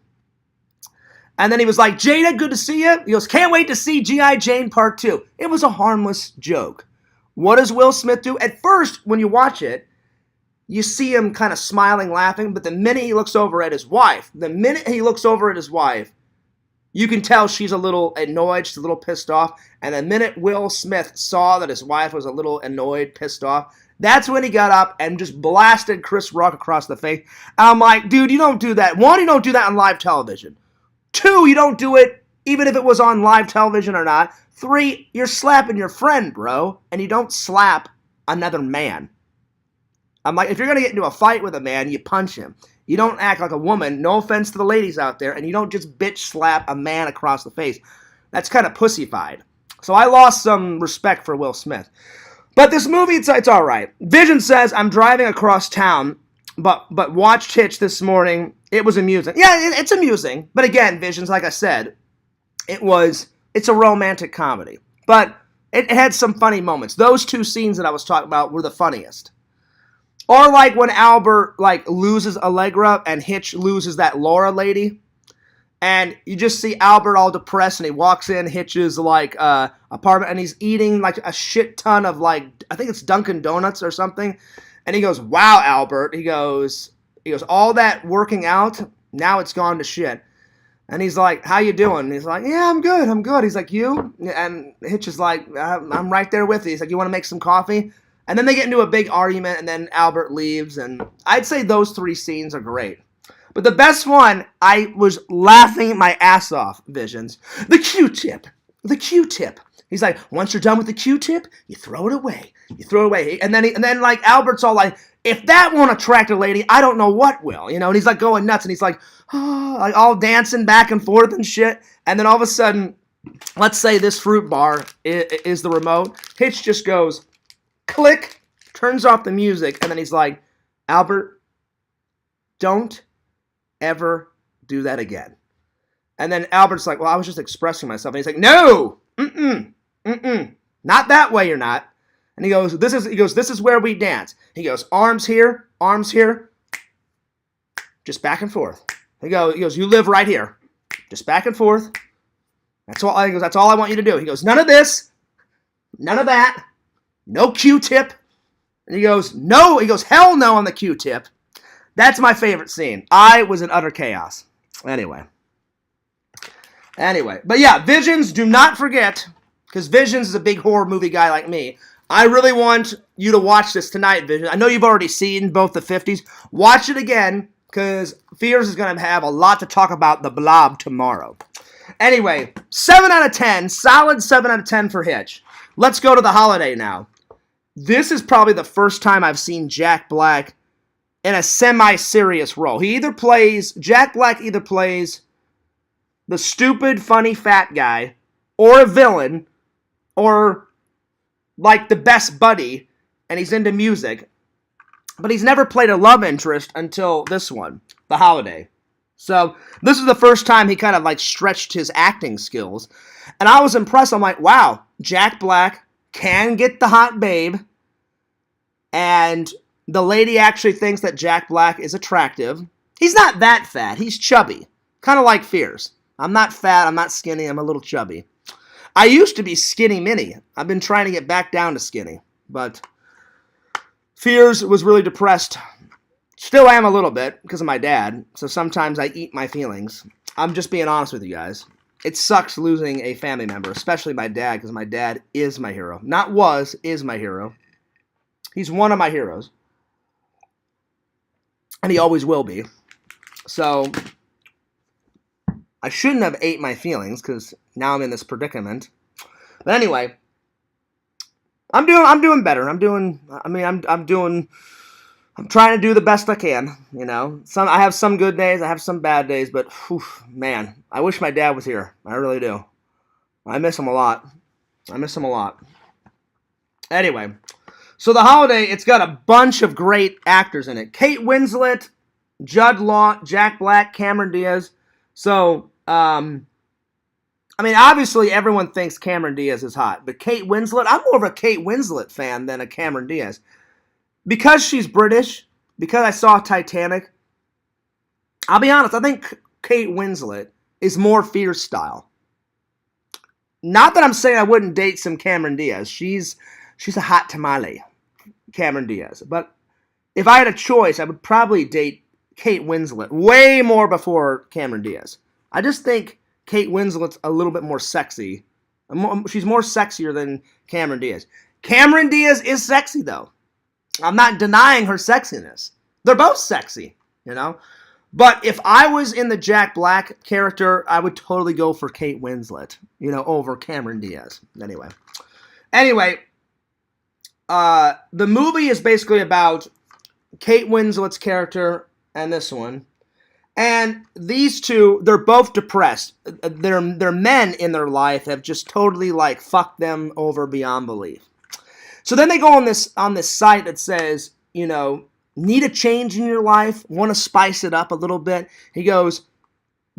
And then he was like, Jada, good to see you. He goes, can't wait to see G.I. Jane Part 2. It was a harmless joke. What does Will Smith do? At first, when you watch it, you see him kind of smiling, laughing, but the minute he looks over at his wife, you can tell she's a little annoyed, she's a little pissed off, and the minute Will Smith saw that his wife was a little annoyed, pissed off, that's when he got up and just blasted Chris Rock across the face. And I'm like, dude, you don't do that. One, you don't do that on live television. Two, you don't do it even if it was on live television or not. Three, you're slapping your friend, bro, and you don't slap another man. I'm like, if you're going to get into a fight with a man, you punch him. You don't act like a woman, no offense to the ladies out there, and you don't just bitch slap a man across the face. That's kind of pussyfied. So I lost some respect for Will Smith. But this movie, it's all right. Vision says, I'm driving across town, but watched Hitch this morning. It was amusing. Yeah, it's amusing. But again, Vision's, like I said, it's a romantic comedy. But it had some funny moments. Those two scenes that I was talking about were the funniest. Or like when Albert loses Allegra and Hitch loses that Laura lady. And you just see Albert all depressed and he walks in Hitch's apartment and he's eating like a shit ton of I think it's Dunkin' Donuts or something. And he goes, wow, Albert. He goes, all that working out, now it's gone to shit. And he's like, how you doing? And he's like, yeah, I'm good. He's like, you? And Hitch is like, I'm right there with you. He's like, you want to make some coffee? And then they get into a big argument, and then Albert leaves, and I'd say those three scenes are great. But the best one, I was laughing my ass off, Visions. The Q-tip. He's like, once you're done with the Q-tip, you throw it away. And then Albert's all like, if that won't attract a lady, I don't know what will. And he's like going nuts, and he's like, oh, like all dancing back and forth and shit. And then all of a sudden, let's say this fruit bar is the remote. Hitch just goes, click, turns off the music, and then he's like, Albert, don't ever do that again. And then Albert's like, well, I was just expressing myself. And he's like, no, not that way, you're not. And he goes, this is where we dance. He goes, arms here, just back and forth. He goes, you live right here, just back and forth. That's all I want you to do. He goes, none of this, none of that. No Q-tip. And he goes, no. He goes, hell no on the Q-tip. That's my favorite scene. I was in utter chaos. Anyway. But yeah, Visions, do not forget, because Visions is a big horror movie guy like me. I really want you to watch this tonight, Visions. I know you've already seen both the 50s. Watch it again, because Fears is going to have a lot to talk about the Blob tomorrow. Anyway, 7 out of 10. Solid 7 out of 10 for Hitch. Let's go to the holiday now. This is probably the first time I've seen Jack Black in a semi-serious role. Jack Black either plays the stupid, funny, fat guy, or a villain, or like the best buddy, and he's into music. But he's never played a love interest until this one, The Holiday. So this is the first time he kind of stretched his acting skills. And I was impressed. I'm like, wow, Jack Black can get the hot babe. And the lady actually thinks that Jack Black is attractive. He's not that fat. He's chubby. Kind of like Fears. I'm not fat. I'm not skinny. I'm a little chubby. I used to be skinny mini. I've been trying to get back down to skinny. But Fears was really depressed. Still am a little bit because of my dad. So sometimes I eat my feelings. I'm just being honest with you guys. It sucks losing a family member, especially my dad, because my dad is my hero. Not was, is my hero. He's one of my heroes. And he always will be. So I shouldn't have ate my feelings, because now I'm in this predicament. But anyway, I'm doing better. I'm trying to do the best I can, I have some good days, I have some bad days, but man, I wish my dad was here. I really do. I miss him a lot. Anyway, so The Holiday, it's got a bunch of great actors in it. Kate Winslet, Judd Law, Jack Black, Cameron Diaz. So, I mean, obviously everyone thinks Cameron Diaz is hot, but Kate Winslet, I'm more of a Kate Winslet fan than a Cameron Diaz. Because she's British, because I saw Titanic, I'll be honest, I think Kate Winslet is more fierce style. Not that I'm saying I wouldn't date some Cameron Diaz. She's a hot tamale, Cameron Diaz. But if I had a choice, I would probably date Kate Winslet way more before Cameron Diaz. I just think Kate Winslet's a little bit more sexy. She's more sexier than Cameron Diaz. Cameron Diaz is sexy, though. I'm not denying her sexiness. They're both sexy, you know? But if I was in the Jack Black character, I would totally go for Kate Winslet, you know, over Cameron Diaz. Anyway, the movie is basically about Kate Winslet's character and this one. And these two, they're both depressed. Their men in their life have just totally, like, fucked them over beyond belief. So then they go on this site that says, you know, need a change in your life, want to spice it up a little bit. He goes,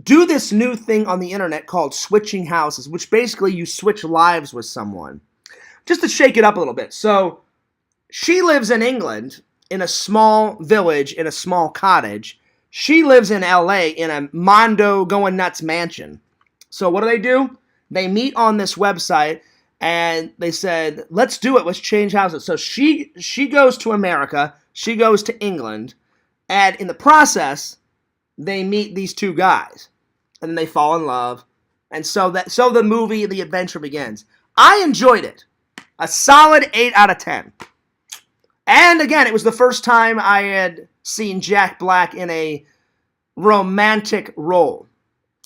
do this new thing on the internet called switching houses, which basically you switch lives with someone. Just to shake it up a little bit. So she lives in England in a small village, in a small cottage. She lives in LA in a Mondo going nuts mansion. So what do? They meet on this website and they said, let's do it. Let's change houses. So she goes to America. She goes to England. And in the process, they meet these two guys. And then they fall in love. And so the movie, the adventure begins. I enjoyed it. A solid 8 out of 10. And again, it was the first time I had seen Jack Black in a romantic role.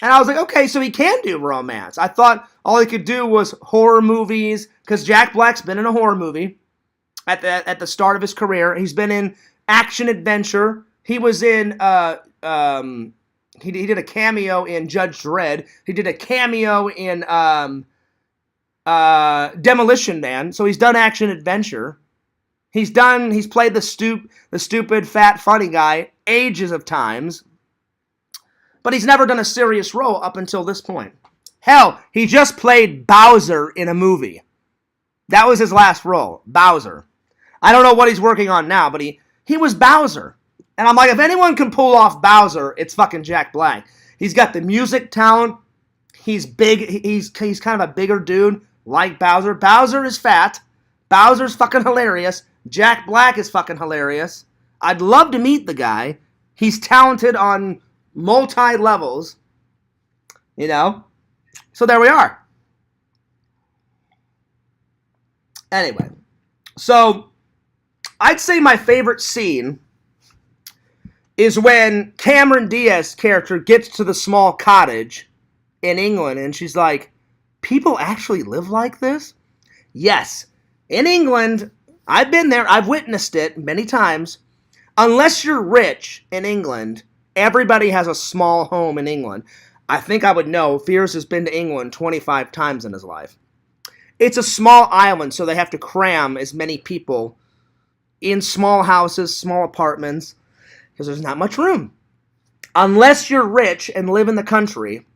And I was like, okay, so he can do romance. I thought all he could do was horror movies, because Jack Black's been in a horror movie at the start of his career. He's been in action adventure. He was in he did a cameo in Judge Dredd. He did a cameo in Demolition Man. So he's done action adventure. He's played the stupid, fat, funny guy ages of times. But he's never done a serious role up until this point. Hell, he just played Bowser in a movie. That was his last role, Bowser. I don't know what he's working on now, but he was Bowser. And I'm like, if anyone can pull off Bowser, it's fucking Jack Black. He's got the music talent. He's big. He's kind of a bigger dude, like Bowser. Bowser is fat. Bowser's fucking hilarious. Jack Black is fucking hilarious. I'd love to meet the guy. He's talented on multi-levels, you know? So there we are. Anyway, so I'd say my favorite scene is when Cameron Diaz's character gets to the small cottage in England and she's like, people actually live like this? Yes. In England, I've been there, I've witnessed it many times. Unless you're rich in England, everybody has a small home in England. I think I would know. Fears has been to England 25 times in his life. It's a small island, so they have to cram as many people in small houses, small apartments, because there's not much room. Unless you're rich and live in the country,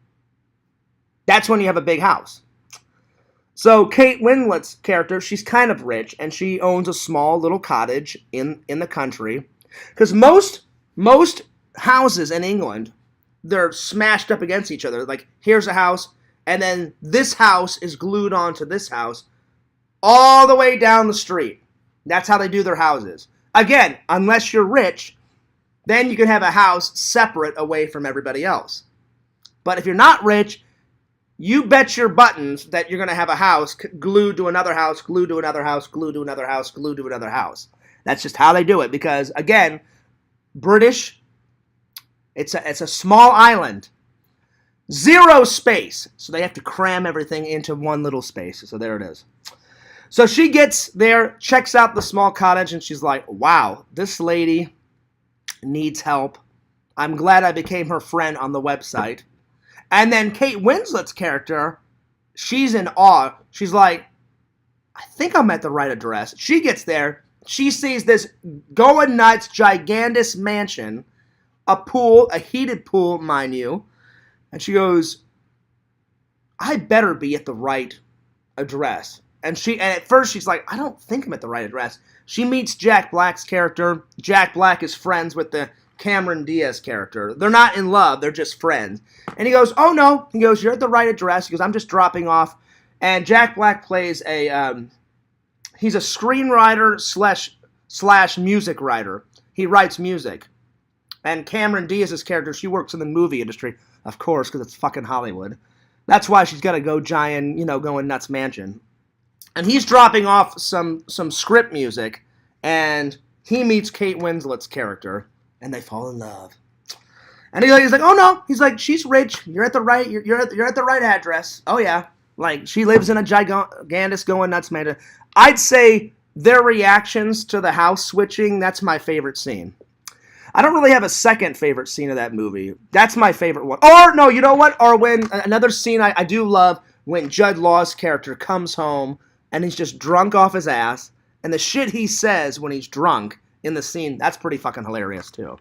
that's when you have a big house. So Kate Winslet's character, she's kind of rich, and she owns a small little cottage in the country. Because most houses in England, they're smashed up against each other. Like, here's a house, and then this house is glued onto this house all the way down the street. That's how they do their houses. Again, unless you're rich, then you can have a house separate away from everybody else. But if you're not rich, you bet your buttons that you're going to have a house glued to another house, glued to another house, glued to another house, glued to another house. That's just how they do it because, again, British, it's a small island. Zero space. So they have to cram everything into one little space. So there it is. So she gets there, checks out the small cottage, and she's like, wow, this lady needs help. I'm glad I became her friend on the website. And then Kate Winslet's character, she's in awe. She's like, I think I'm at the right address. She gets there. She sees this going nuts, gigantic mansion, a pool, a heated pool, mind you. And she goes, I better be at the right address. And at first she's like, I don't think I'm at the right address. She meets Jack Black's character. Jack Black is friends with the Cameron Diaz character. They're not in love, they're just friends. And he goes, oh no. He goes, you're at the right address. He goes, I'm just dropping off. And Jack Black plays he's a screenwriter slash music writer. He writes music. And Cameron Diaz's character, she works in the movie industry, of course, because it's fucking Hollywood. That's why she's got to go giant, going nuts mansion. And he's dropping off some script music, and he meets Kate Winslet's character, and they fall in love. And he's like, oh no, he's like, she's rich. You're at the right, you're at the right address. Oh yeah, like she lives in a gigantic going nuts mansion. I'd say their reactions to the house switching, that's my favorite scene. I don't really have a second favorite scene of that movie. That's my favorite one. Or, no, you know what? Or when, another scene I do love, when Judd Law's character comes home, and he's just drunk off his ass, and the shit he says when he's drunk in the scene, that's pretty fucking hilarious, too.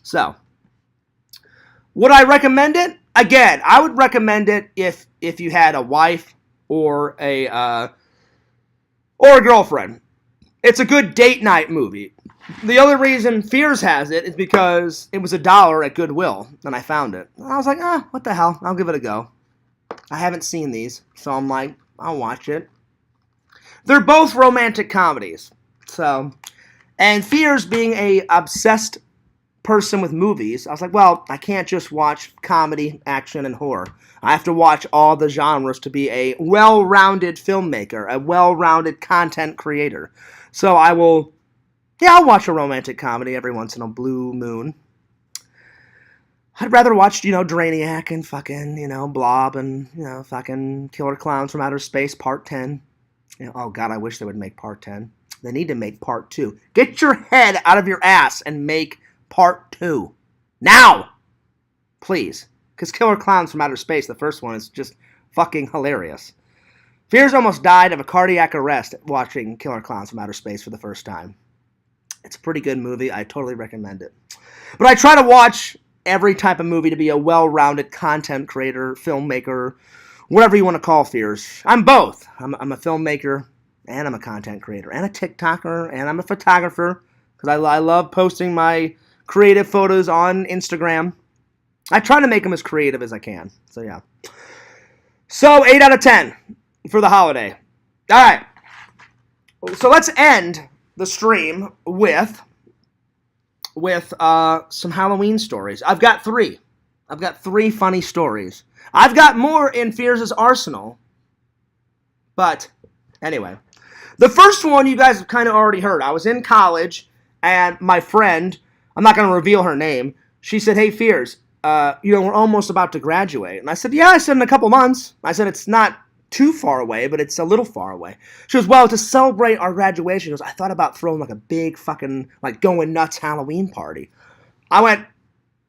So, would I recommend it? Again, I would recommend it if you had a wife or a girlfriend. It's a good date night movie. The only reason Fears has it is because it was $1 at Goodwill, and I found it. And I was like, what the hell? I'll give it a go. I haven't seen these, so I'm like, I'll watch it. They're both romantic comedies. So, and Fears being a obsessed person with movies, I was like, well, I can't just watch comedy, action, and horror. I have to watch all the genres to be a well-rounded filmmaker, a well-rounded content creator. So I'll watch a romantic comedy every once in a blue moon. I'd rather watch, Drainiac and fucking, Blob and, fucking Killer Clowns from Outer Space Part 10. Oh, God, I wish they would make Part 10. They need to make Part 2. Get your head out of your ass and make Part 2. Now! Please. Because Killer Clowns from Outer Space, the first one, is just fucking hilarious. Fears almost died of a cardiac arrest watching Killer Clowns from Outer Space for the first time. It's a pretty good movie. I totally recommend it. But I try to watch every type of movie to be a well-rounded content creator, filmmaker, whatever you want to call Fears. I'm both. I'm a filmmaker, and I'm a content creator, and a TikToker, and I'm a photographer, because I love posting my creative photos on Instagram. I try to make them as creative as I can. So, yeah. So, 8 out of 10 for the holiday. All right. So, let's end the stream with some Halloween stories. I've got 3. I've got 3 funny stories. I've got more in Fears' arsenal. But, anyway. The first one you guys have kind of already heard. I was in college, and my friend, I'm not going to reveal her name, she said, hey, Fears, we're almost about to graduate. And I said, yeah, I said in a couple months. I said, it's not too far away, but it's a little far away. She goes, well, to celebrate our graduation, she goes, I thought about throwing like a big fucking, like, going nuts Halloween party. I'm like,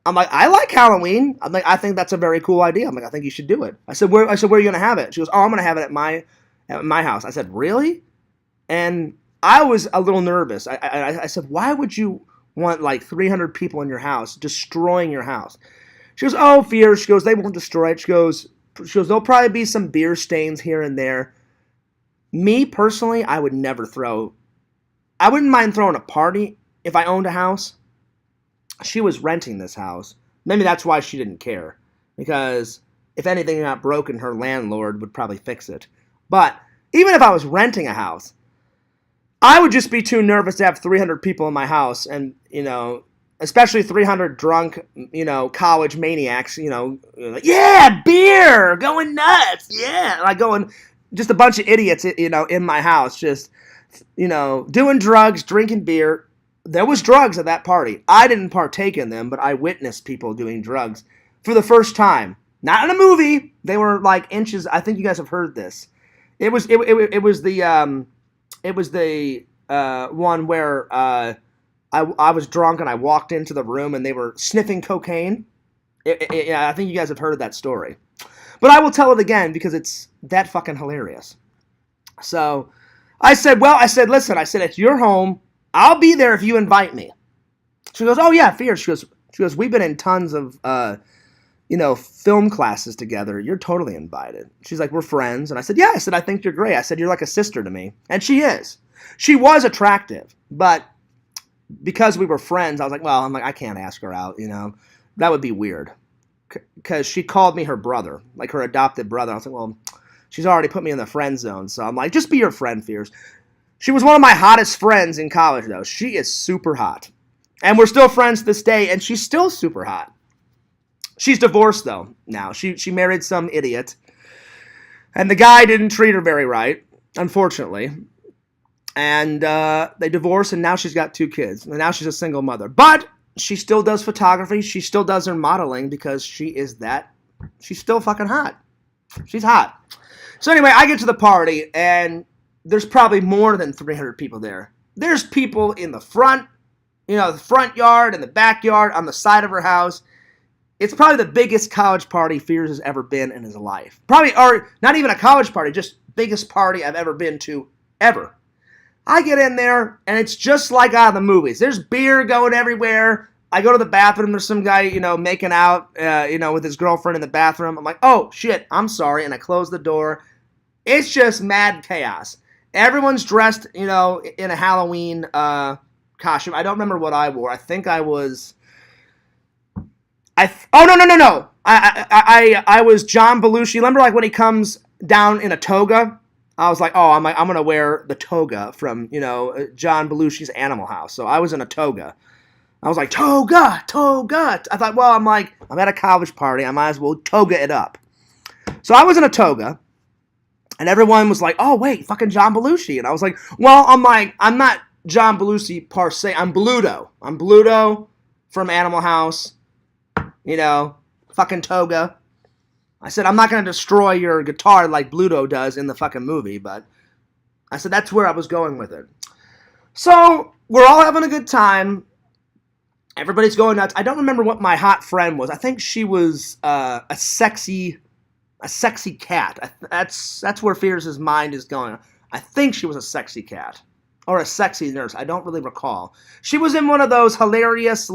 I like Halloween. I'm like, I think that's a very cool idea. I'm like, I think you should do it. I said, where are you going to have it? She goes, oh, I'm going to have it at my house. I said, really? And I was a little nervous. I said, why would you want like 300 people in your house, destroying your house? She goes, oh, Fear. She goes, they won't destroy it. She goes, there'll probably be some beer stains here and there. Me, personally, I wouldn't mind throwing a party if I owned a house. She was renting this house. Maybe that's why she didn't care. Because if anything got broken, her landlord would probably fix it. But even if I was renting a house, I would just be too nervous to have 300 people in my house. And, especially 300 drunk, college maniacs, like, yeah, beer, going nuts, yeah. Like going, just a bunch of idiots, in my house, just, doing drugs, drinking beer. There was drugs at that party. I didn't partake in them, but I witnessed people doing drugs for the first time. Not in a movie. They were like inches. I think you guys have heard this. It was the one where I was drunk and I walked into the room and they were sniffing cocaine. Yeah, I think you guys have heard that story. But I will tell it again because it's that fucking hilarious. So I said, listen, it's your home. I'll be there if you invite me. She goes, oh yeah, Fear. She goes, we've been in tons of, film classes together, you're totally invited. She's like, we're friends. And I said, yeah. I said, I think you're great. I said, you're like a sister to me. And she is. She was attractive, but because we were friends, I was like, well, I can't ask her out, That would be weird. Because she called me her brother, like her adopted brother. I was like, well, she's already put me in the friend zone. So I'm like, just be your friend, Fears. She was one of my hottest friends in college, though. She is super hot. And we're still friends to this day, and she's still super hot. She's divorced, though, now. She married some idiot. And the guy didn't treat her very right, unfortunately. And they divorced, and now she's got 2 kids. And now she's a single mother. But she still does photography. She still does her modeling because she's still fucking hot. She's hot. So anyway, I get to the party, and there's probably more than 300 people there. There's people in the front, the front yard and the backyard, on the side of her house. It's probably the biggest college party Fears has ever been in his life. Probably, or not even a college party, just biggest party I've ever been to, ever. I get in there, and it's just like out of the movies. There's beer going everywhere. I go to the bathroom. There's some guy, making out, with his girlfriend in the bathroom. I'm like, oh, shit, I'm sorry. And I close the door. It's just mad chaos. Everyone's dressed, in a Halloween costume. I don't remember what I wore. I think I was... No. I was John Belushi. Remember, like, when he comes down in a toga? I was like, oh, I'm going to wear the toga from, John Belushi's Animal House. So I was in a toga. I was like, toga. I thought, well, I'm at a college party. I might as well toga it up. So I was in a toga. And everyone was like, oh, wait, fucking John Belushi. And I was like, well, I'm not John Belushi per se. I'm Bluto. I'm Bluto from Animal House. Fucking toga. I said, I'm not going to destroy your guitar like Bluto does in the fucking movie, but I said, that's where I was going with it. So, we're all having a good time. Everybody's going nuts. I don't remember what my hot friend was. I think she was a sexy cat. That's where Fears' mind is going. I think she was a sexy cat. Or a sexy nurse. I don't really recall. She was in one of those hilarious,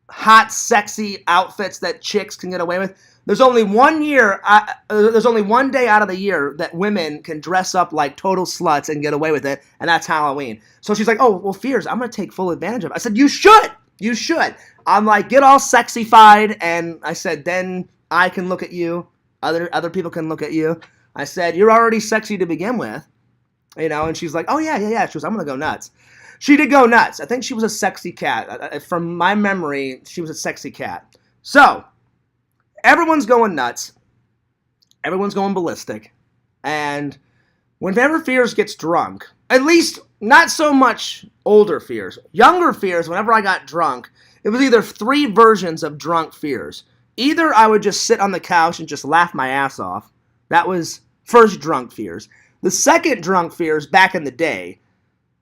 hot, sexy outfits that chicks can get away with. There's only one day out of the year that women can dress up like total sluts and get away with it, and that's Halloween. So she's like, oh, well, Fears, I'm going to take full advantage of it. I said, you should. I'm like, get all sexified, and I said, then I can look at you. Other people can look at you. I said, you're already sexy to begin with. And she's like, oh, yeah. She was, I'm going to go nuts. She did go nuts. I think she was a sexy cat. From my memory, she was a sexy cat. So, everyone's going nuts. Everyone's going ballistic. And whenever Fears gets drunk, at least not so much older Fears, younger Fears, whenever I got drunk, it was either 3 versions of drunk Fears. Either I would just sit on the couch and just laugh my ass off. That was first drunk Fears. The second drunk Fears, back in the day,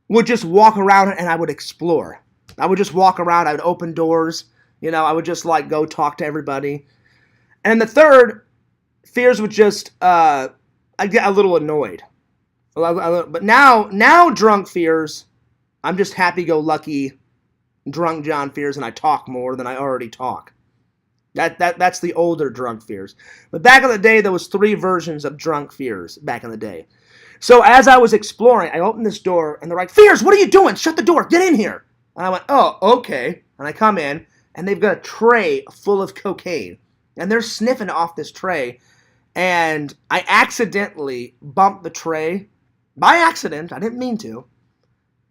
would just walk around and I would explore. I would just walk around. I would open doors. I would just go talk to everybody. And the third, Fears would just, I'd get a little annoyed. But now drunk Fears, I'm just happy-go-lucky drunk John Fears, and I talk more than I already talk. That's the older drunk Fears. But back in the day, there was 3 versions of drunk Fears back in the day. So as I was exploring, I opened this door, and they're like, Fears, what are you doing? Shut the door. Get in here. And I went, oh, okay. And I come in, and they've got a tray full of cocaine. And they're sniffing off this tray. And I accidentally bumped the tray. By accident. I didn't mean to.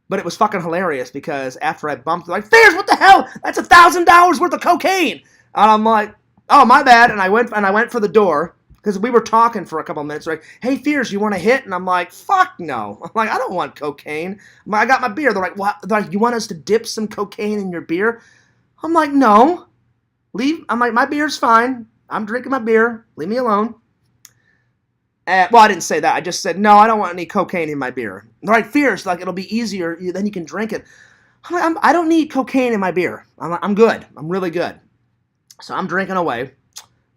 But it was fucking hilarious because after I bumped it, like, Fears, what the hell? That's $1,000 worth of cocaine. And I'm like, oh, my bad. And I went for the door. Because we were talking for a couple minutes, like, hey, Fears, you want a hit? And I'm like, fuck no. I'm like, I don't want cocaine. I got my beer. They're like, what? They're like, you want us to dip some cocaine in your beer? I'm like, no. I'm like, my beer's fine. I'm drinking my beer. Leave me alone. Well, I didn't say that. I just said, no, I don't want any cocaine in my beer. They're like, Fears, it'll be easier. Then you can drink it. I'm like, I don't need cocaine in my beer. I'm good. I'm really good. So I'm drinking away.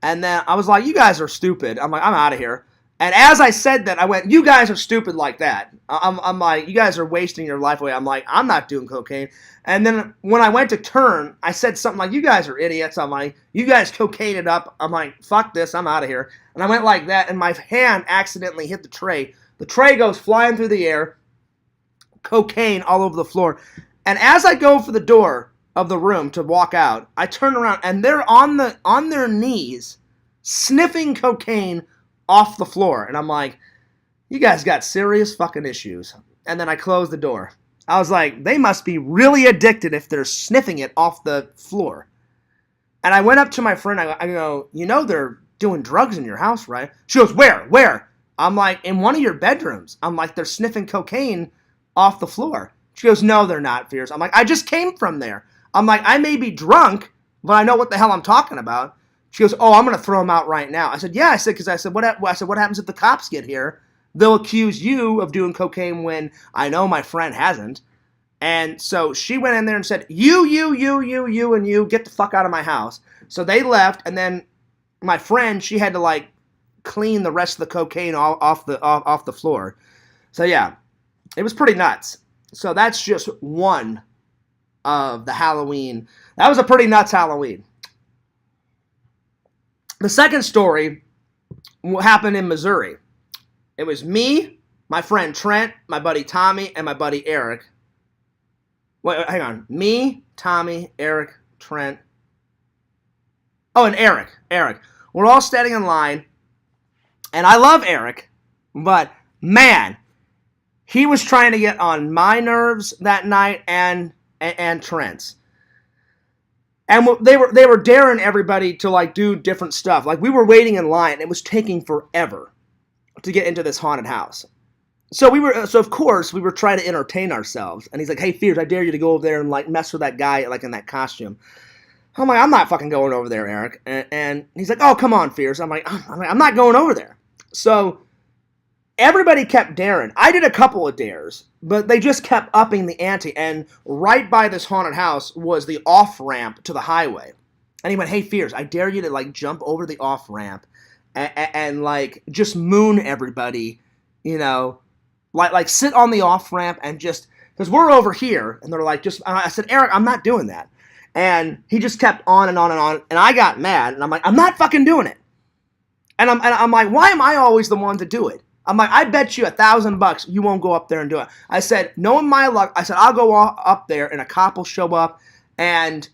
And then I was like, you guys are stupid. I'm like, I'm out of here. And as I said that, I went, you guys are stupid like that. I'm like, you guys are wasting your life away. I'm like, I'm not doing cocaine. And then when I went to turn, I said something like, you guys are idiots. I'm like, you guys cocaine it up. I'm like, fuck this, I'm out of here. And I went like that, and my hand accidentally hit the tray. The tray goes flying through the air, cocaine all over the floor. And as I go for the door of the room to walk out, I turn around, and they're on their knees, sniffing cocaine off the floor. And I'm like, you guys got serious fucking issues. And then I closed the door. I was like, they must be really addicted if they're sniffing it off the floor. And I went up to my friend. I go, you know they're doing drugs in your house, right? She goes, where? I'm like, in one of your bedrooms. I'm like, they're sniffing cocaine off the floor. She goes, no, they're not, Fierce. I'm like, I just came from there. I'm like, I may be drunk, but I know what the hell I'm talking about. She goes, oh, I'm going to throw him out right now. I said, yeah. I said, what happens if the cops get here? They'll accuse you of doing cocaine when I know my friend hasn't. And so she went in there and said, you, and you, get the fuck out of my house. So they left, and then my friend, she had to, like, clean the rest of the cocaine off the floor. So, yeah, it was pretty nuts. So that's just one of the Halloween. That was a pretty nuts Halloween. The second story happened in Missouri. It was me, my friend Trent, my buddy Tommy, and my buddy Eric. Wait, hang on. Me, Tommy, Eric, Trent. Oh, and Eric. We're all standing in line. And I love Eric, but man, he was trying to get on my nerves that night and Trent's. And they were daring everybody to, like, do different stuff. Like, we were waiting in line, and it was taking forever to get into this haunted house. So of course we were trying to entertain ourselves. And he's like, hey, Fears, I dare you to go over there and, like, mess with that guy, like, in that costume. I'm like, I'm not fucking going over there, Eric. And he's like, oh, come on, Fears. I'm like, I'm not going over there. So everybody kept daring. I did a couple of dares, but they just kept upping the ante. And right by this haunted house was the off-ramp to the highway. And he went, hey, Fears, I dare you to, like, jump over the off-ramp and like, just moon everybody, you know, like sit on the off-ramp and just, because we're over here. And they're like, I said, Eric, I'm not doing that. And he just kept on and on and on. And I got mad. And I'm like, I'm not fucking doing it. And I'm like, why am I always the one to do it? I'm like, I bet you $1,000 you won't go up there and do it. I said, knowing my luck, I said, I'll go up there and a cop will show up. And,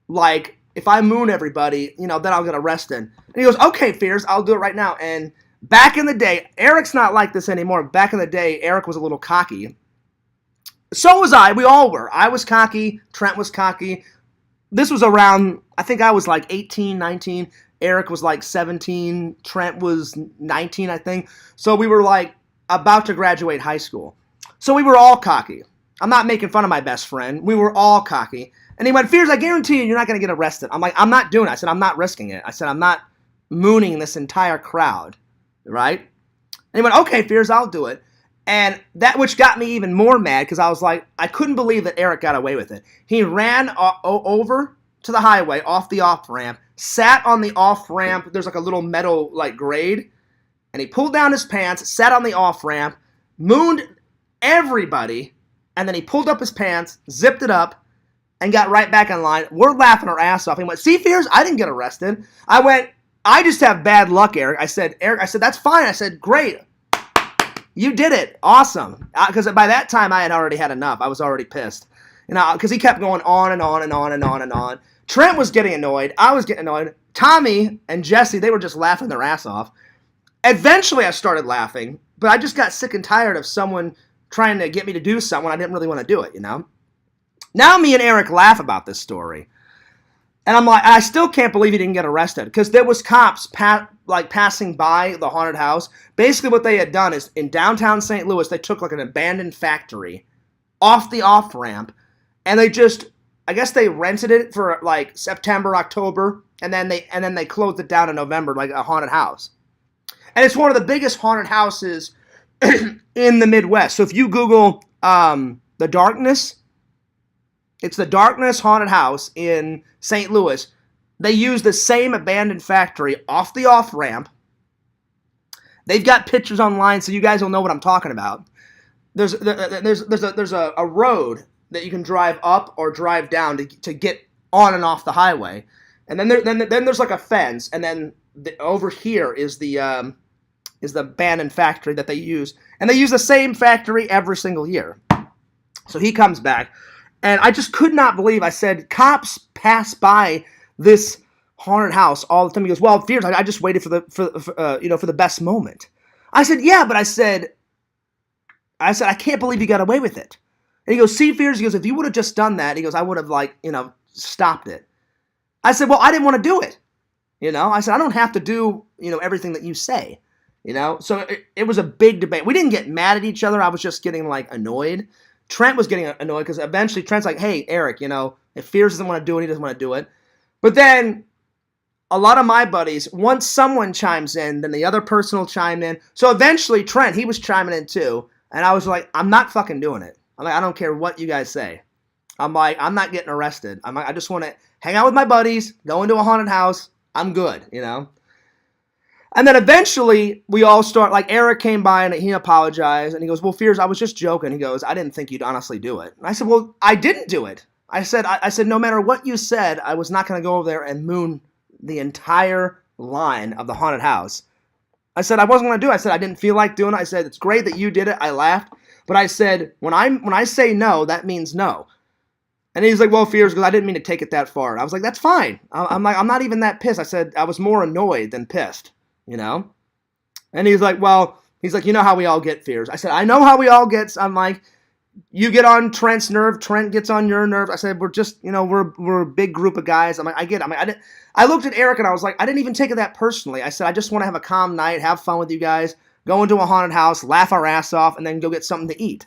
like, if I moon everybody, you know, then I'll get arrested. And he goes, okay, Fears, I'll do it right now. And back in the day, Eric's not like this anymore. Back in the day, Eric was a little cocky. So was I. We all were. I was cocky. Trent was cocky. This was around, I think I was like 18, 19. Eric was like 17. Trent was 19, I think. So we were like about to graduate high school. So we were all cocky. I'm not making fun of my best friend. We were all cocky. And he went, Fears, I guarantee you're not going to get arrested. I'm like, I'm not doing it. I said, I'm not risking it. I said, I'm not mooning this entire crowd, right? And he went, okay, Fears, I'll do it. And that which got me even more mad, because I was like, I couldn't believe that Eric got away with it. He ran over to the highway, off the off-ramp, sat on the off-ramp. There's like a little metal, like, grade. And he pulled down his pants, sat on the off-ramp, mooned everybody, and then he pulled up his pants, zipped it up, and got right back in line. We're laughing our ass off. He went, see, Fears, I didn't get arrested. I went, I just have bad luck, Eric. I said, that's fine. I said, great. You did it. Awesome. Because by that time, I had already had enough. I was already pissed. You know, because he kept going on and on and on and on and on. Trent was getting annoyed. I was getting annoyed. Tommy and Jesse, they were just laughing their ass off. Eventually, I started laughing, but I just got sick and tired of someone trying to get me to do something when I didn't really want to do it, you know? Now me and Eric laugh about this story. And I'm like, I still can't believe he didn't get arrested. Because there was cops passing by the haunted house. Basically what they had done is, in downtown St. Louis, they took like an abandoned factory off the off-ramp. And they just, I guess they rented it for like September, October. And then they closed it down in November, like a haunted house. And it's one of the biggest haunted houses in the Midwest. So if you Google The Darkness, it's the Darkness Haunted House in St. Louis. They use the same abandoned factory off the off-ramp They've got pictures online, so you guys will know what I'm talking about. There's a road that you can drive up or drive down to get on and off the highway, and then there's like a fence, and then over here is the abandoned factory that they use, and they use the same factory every single year. So he comes back, and I just could not believe. I said, cops pass by this haunted house all the time. He goes, well, Fears, I just waited for the best moment. I said, yeah, but I said, I can't believe you got away with it. And he goes, see, Fears, he goes, if you would have just done that, he goes, I would have, stopped it. I said, well, I didn't want to do it. I said, I don't have to do, everything that you say. So it was a big debate. We didn't get mad at each other. I was just getting, annoyed. Trent was getting annoyed because eventually Trent's like, hey, Eric, if Fears doesn't want to do it, he doesn't want to do it. But then a lot of my buddies, once someone chimes in, then the other person will chime in. So eventually Trent, he was chiming in too. And I was like, I'm not fucking doing it. I'm like, I don't care what you guys say. I'm like, I'm not getting arrested. I'm like, I just want to hang out with my buddies, go into a haunted house. I'm good, And then eventually we all start, Eric came by and he apologized. And he goes, well, Fears, I was just joking. He goes, I didn't think you'd honestly do it. And I said, well, I didn't do it. I said, no matter what you said, I was not going to go over there and moon the entire line of the haunted house. I said, I wasn't going to do it. I said, I didn't feel like doing it. I said, it's great that you did it. I laughed. But I said, when I say no, that means no. And he's like, well, Fears, because I didn't mean to take it that far. And I was like, that's fine. I'm like, I'm not even that pissed. I said, I was more annoyed than pissed, And he's like, well, you know how we all get, Fears. I said, I know how we all get. I'm like, you get on Trent's nerve, Trent gets on your nerve. I said, we're just, we're a big group of guys. I'm like, I get it. I'm like, I looked at Eric and I was like, I didn't even take it that personally. I said, I just want to have a calm night, have fun with you guys, go into a haunted house, laugh our ass off, and then go get something to eat.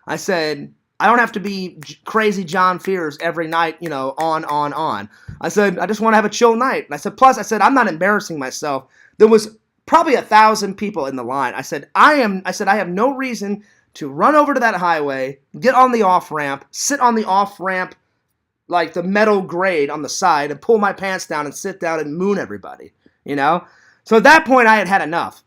I said, I don't have to be crazy John Fears every night, on. I said, I just want to have a chill night. And I said, plus, I'm not embarrassing myself. There was probably 1,000 people in the line. I said, I have no reason to run over to that highway, get on the off-ramp, sit on the off-ramp, like the metal grade on the side, and pull my pants down and sit down and moon everybody, So at that point, I had had enough.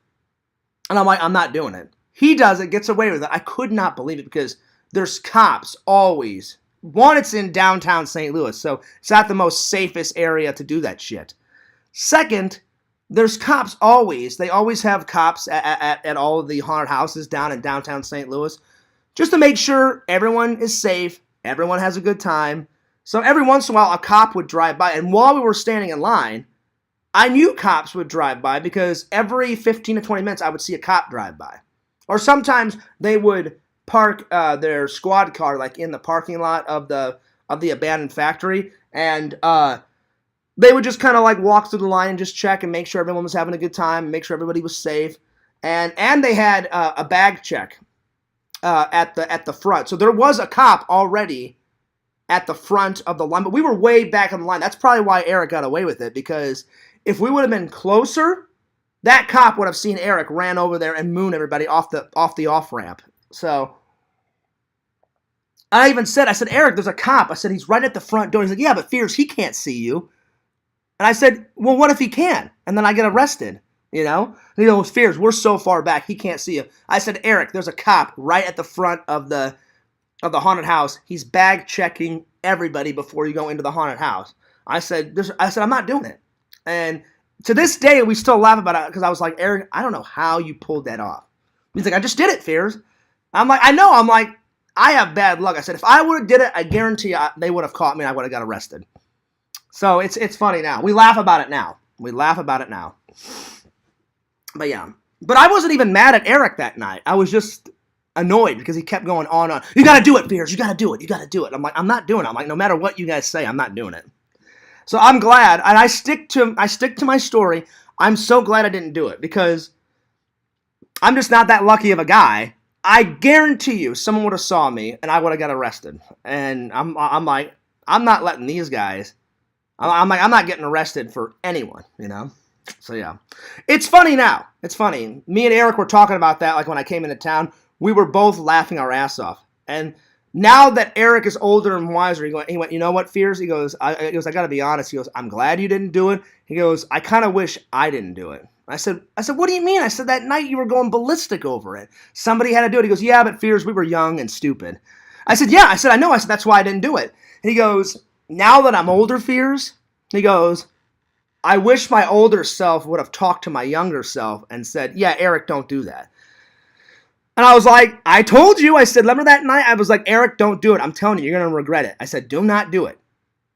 And I'm like, I'm not doing it. He does it, gets away with it. I could not believe it because there's cops always. One, it's in downtown St. Louis, so it's not the most safest area to do that shit. Second, there's cops always. They always have cops at all of the haunted houses down in downtown St. Louis just to make sure everyone is safe, everyone has a good time. So every once in a while, a cop would drive by. And while we were standing in line, I knew cops would drive by because every 15 to 20 minutes, I would see a cop drive by. Or sometimes they would park their squad car in the parking lot of the abandoned factory. And they would just kind of walk through the line and just check and make sure everyone was having a good time, and make sure everybody was safe. And they had a bag check at the front. So there was a cop already at the front of the line, but we were way back on the line. That's probably why Eric got away with it, because if we would have been closer, that cop would have seen Eric ran over there and moon everybody off the off-ramp. So I said, Eric, there's a cop. I said, he's right at the front door. He's like, yeah, but Fears, he can't see you. And I said, well, what if he can? And then I get arrested, And he goes, Fears, we're so far back, he can't see you. I said, Eric, there's a cop right at the front of the haunted house. He's bag checking everybody before you go into the haunted house. I said, I'm not doing it. And to this day, we still laugh about it because I was like, Eric, I don't know how you pulled that off. He's like, I just did it, Fears. I'm like, I know. I'm like, I have bad luck. I said, if I would have did it, I guarantee they would have caught me and I would have got arrested. So it's funny now. We laugh about it now. But yeah. But I wasn't even mad at Eric that night. I was just annoyed because he kept going on. You got to do it, Fears. You got to do it. You got to do it. I'm like, I'm not doing it. I'm like, no matter what you guys say, I'm not doing it. So I'm glad, and I stick to my story. I'm so glad I didn't do it because I'm just not that lucky of a guy. I guarantee you, someone would have saw me, and I would have got arrested. And I'm like, I'm not letting these guys. I'm like, I'm not getting arrested for anyone, So yeah, it's funny now. It's funny. Me and Eric were talking about that, when I came into town. We were both laughing our ass off, and now that Eric is older and wiser, he went, you know what, Fears? He goes, I got to be honest. He goes, I'm glad you didn't do it. He goes, I kind of wish I didn't do it. I said, what do you mean? I said, that night you were going ballistic over it. Somebody had to do it. He goes, yeah, but Fears, we were young and stupid. I said, yeah. I said, I know. I said, that's why I didn't do it. And he goes, now that I'm older, Fears, he goes, I wish my older self would have talked to my younger self and said, yeah, Eric, don't do that. And I was like, I told you. I said, remember that night? I was like, Eric, don't do it. I'm telling you, you're going to regret it. I said, do not do it.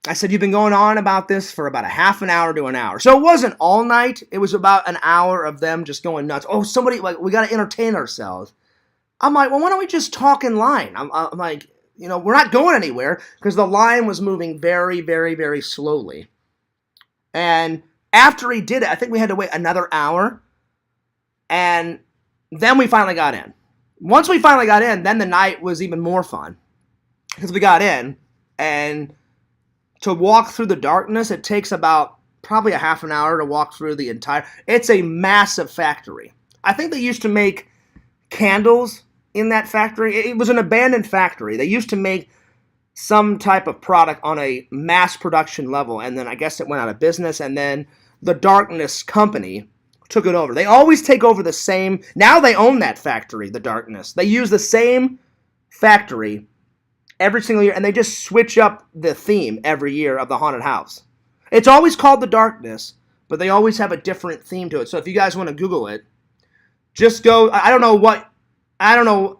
I said, you've been going on about this for about a half an hour to an hour. So it wasn't all night. It was about an hour of them just going nuts. Oh, somebody, like, we got to entertain ourselves. I'm like, well, why don't we just talk in line? I'm like, you know, we're not going anywhere because the line was moving very, very, very slowly. And after he did it, I think we had to wait another hour. And then we finally got in. Once we finally got in, then the night was even more fun. Because we got in, and to walk through the darkness, it takes about probably a half an hour to walk through the entire... It's a massive factory. I think they used to make candles in that factory. It was an abandoned factory. They used to make some type of product on a mass production level, and then I guess it went out of business, and then the Darkness Company took it over. They always take over the same... Now they own that factory, the Darkness. They use the same factory every single year, and they just switch up the theme every year of the haunted house. It's always called the Darkness, but they always have a different theme to it. So if you guys want to Google it, just go... I don't know.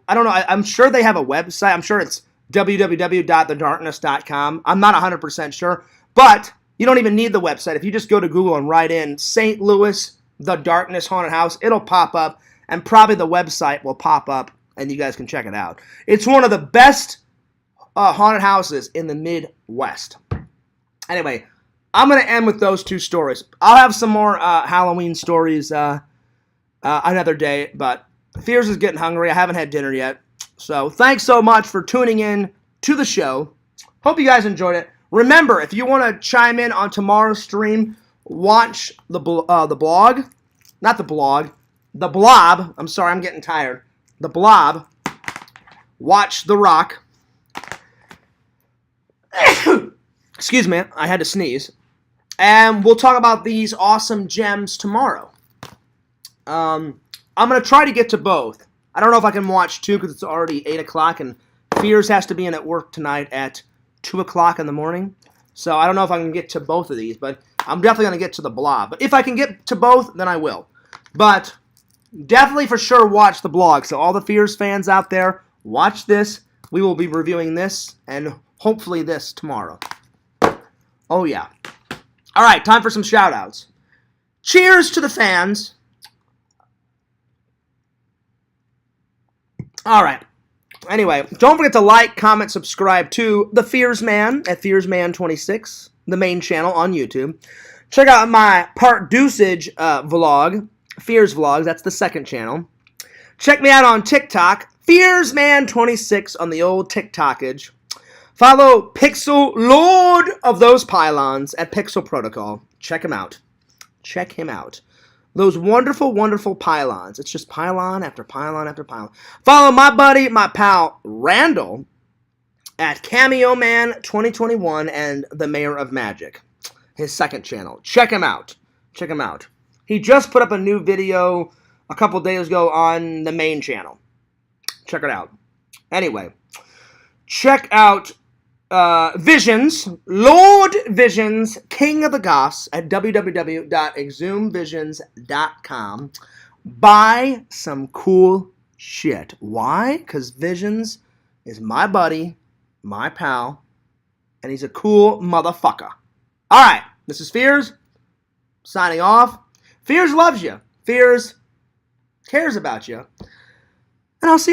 I'm sure they have a website. I'm sure it's www.thedarkness.com. I'm not 100% sure, but you don't even need the website. If you just go to Google and write in St. Louis, The Darkness Haunted House, it'll pop up, and probably the website will pop up, and you guys can check it out. It's one of the best haunted houses in the Midwest. Anyway, I'm going to end with those two stories. I'll have some more Halloween stories another day, but Fears is getting hungry. I haven't had dinner yet. So thanks so much for tuning in to the show. Hope you guys enjoyed it. Remember, if you want to chime in on tomorrow's stream, watch the blog. Not the blog. The blob. I'm sorry, I'm getting tired. The blob. Watch The Rock. Excuse me, I had to sneeze. And we'll talk about these awesome gems tomorrow. I'm going to try to get to both. I don't know if I can watch two because it's already 8 o'clock, and Fears has to be in at work tonight at 2 o'clock in the morning. So I don't know if I can get to both of these, but I'm definitely going to get to the blob. But if I can get to both, then I will. But definitely for sure watch the blog. So all the Fears fans out there, watch this. We will be reviewing this and hopefully this tomorrow. Oh, yeah. All right, time for some shout-outs. Cheers to the fans. All right. Anyway, don't forget to like, comment, subscribe to The Fears Man at FearsMan26, the main channel on YouTube. Check out my Part Deuceage vlog, Fears Vlogs. That's the second channel. Check me out on TikTok, FearsMan26 on the old TikTokage. Follow Pixel, Lord of those pylons, at Pixel Protocol. Check him out. Check him out. Those wonderful, wonderful pylons. It's just pylon after pylon after pylon. Follow my buddy, my pal, Randall, at Cameo Man 2021 and the Mayor of Magic, his second channel. Check him out. Check him out. He just put up a new video a couple days ago on the main channel. Check it out. Anyway, check out Visions, Lord Visions, King of the Goths at www.exhumevisions.com. Buy some cool shit. Why? Because Visions is my buddy, my pal, and he's a cool motherfucker. Alright, this is Fears, signing off. Fears loves you. Fears cares about you. And I'll see you later.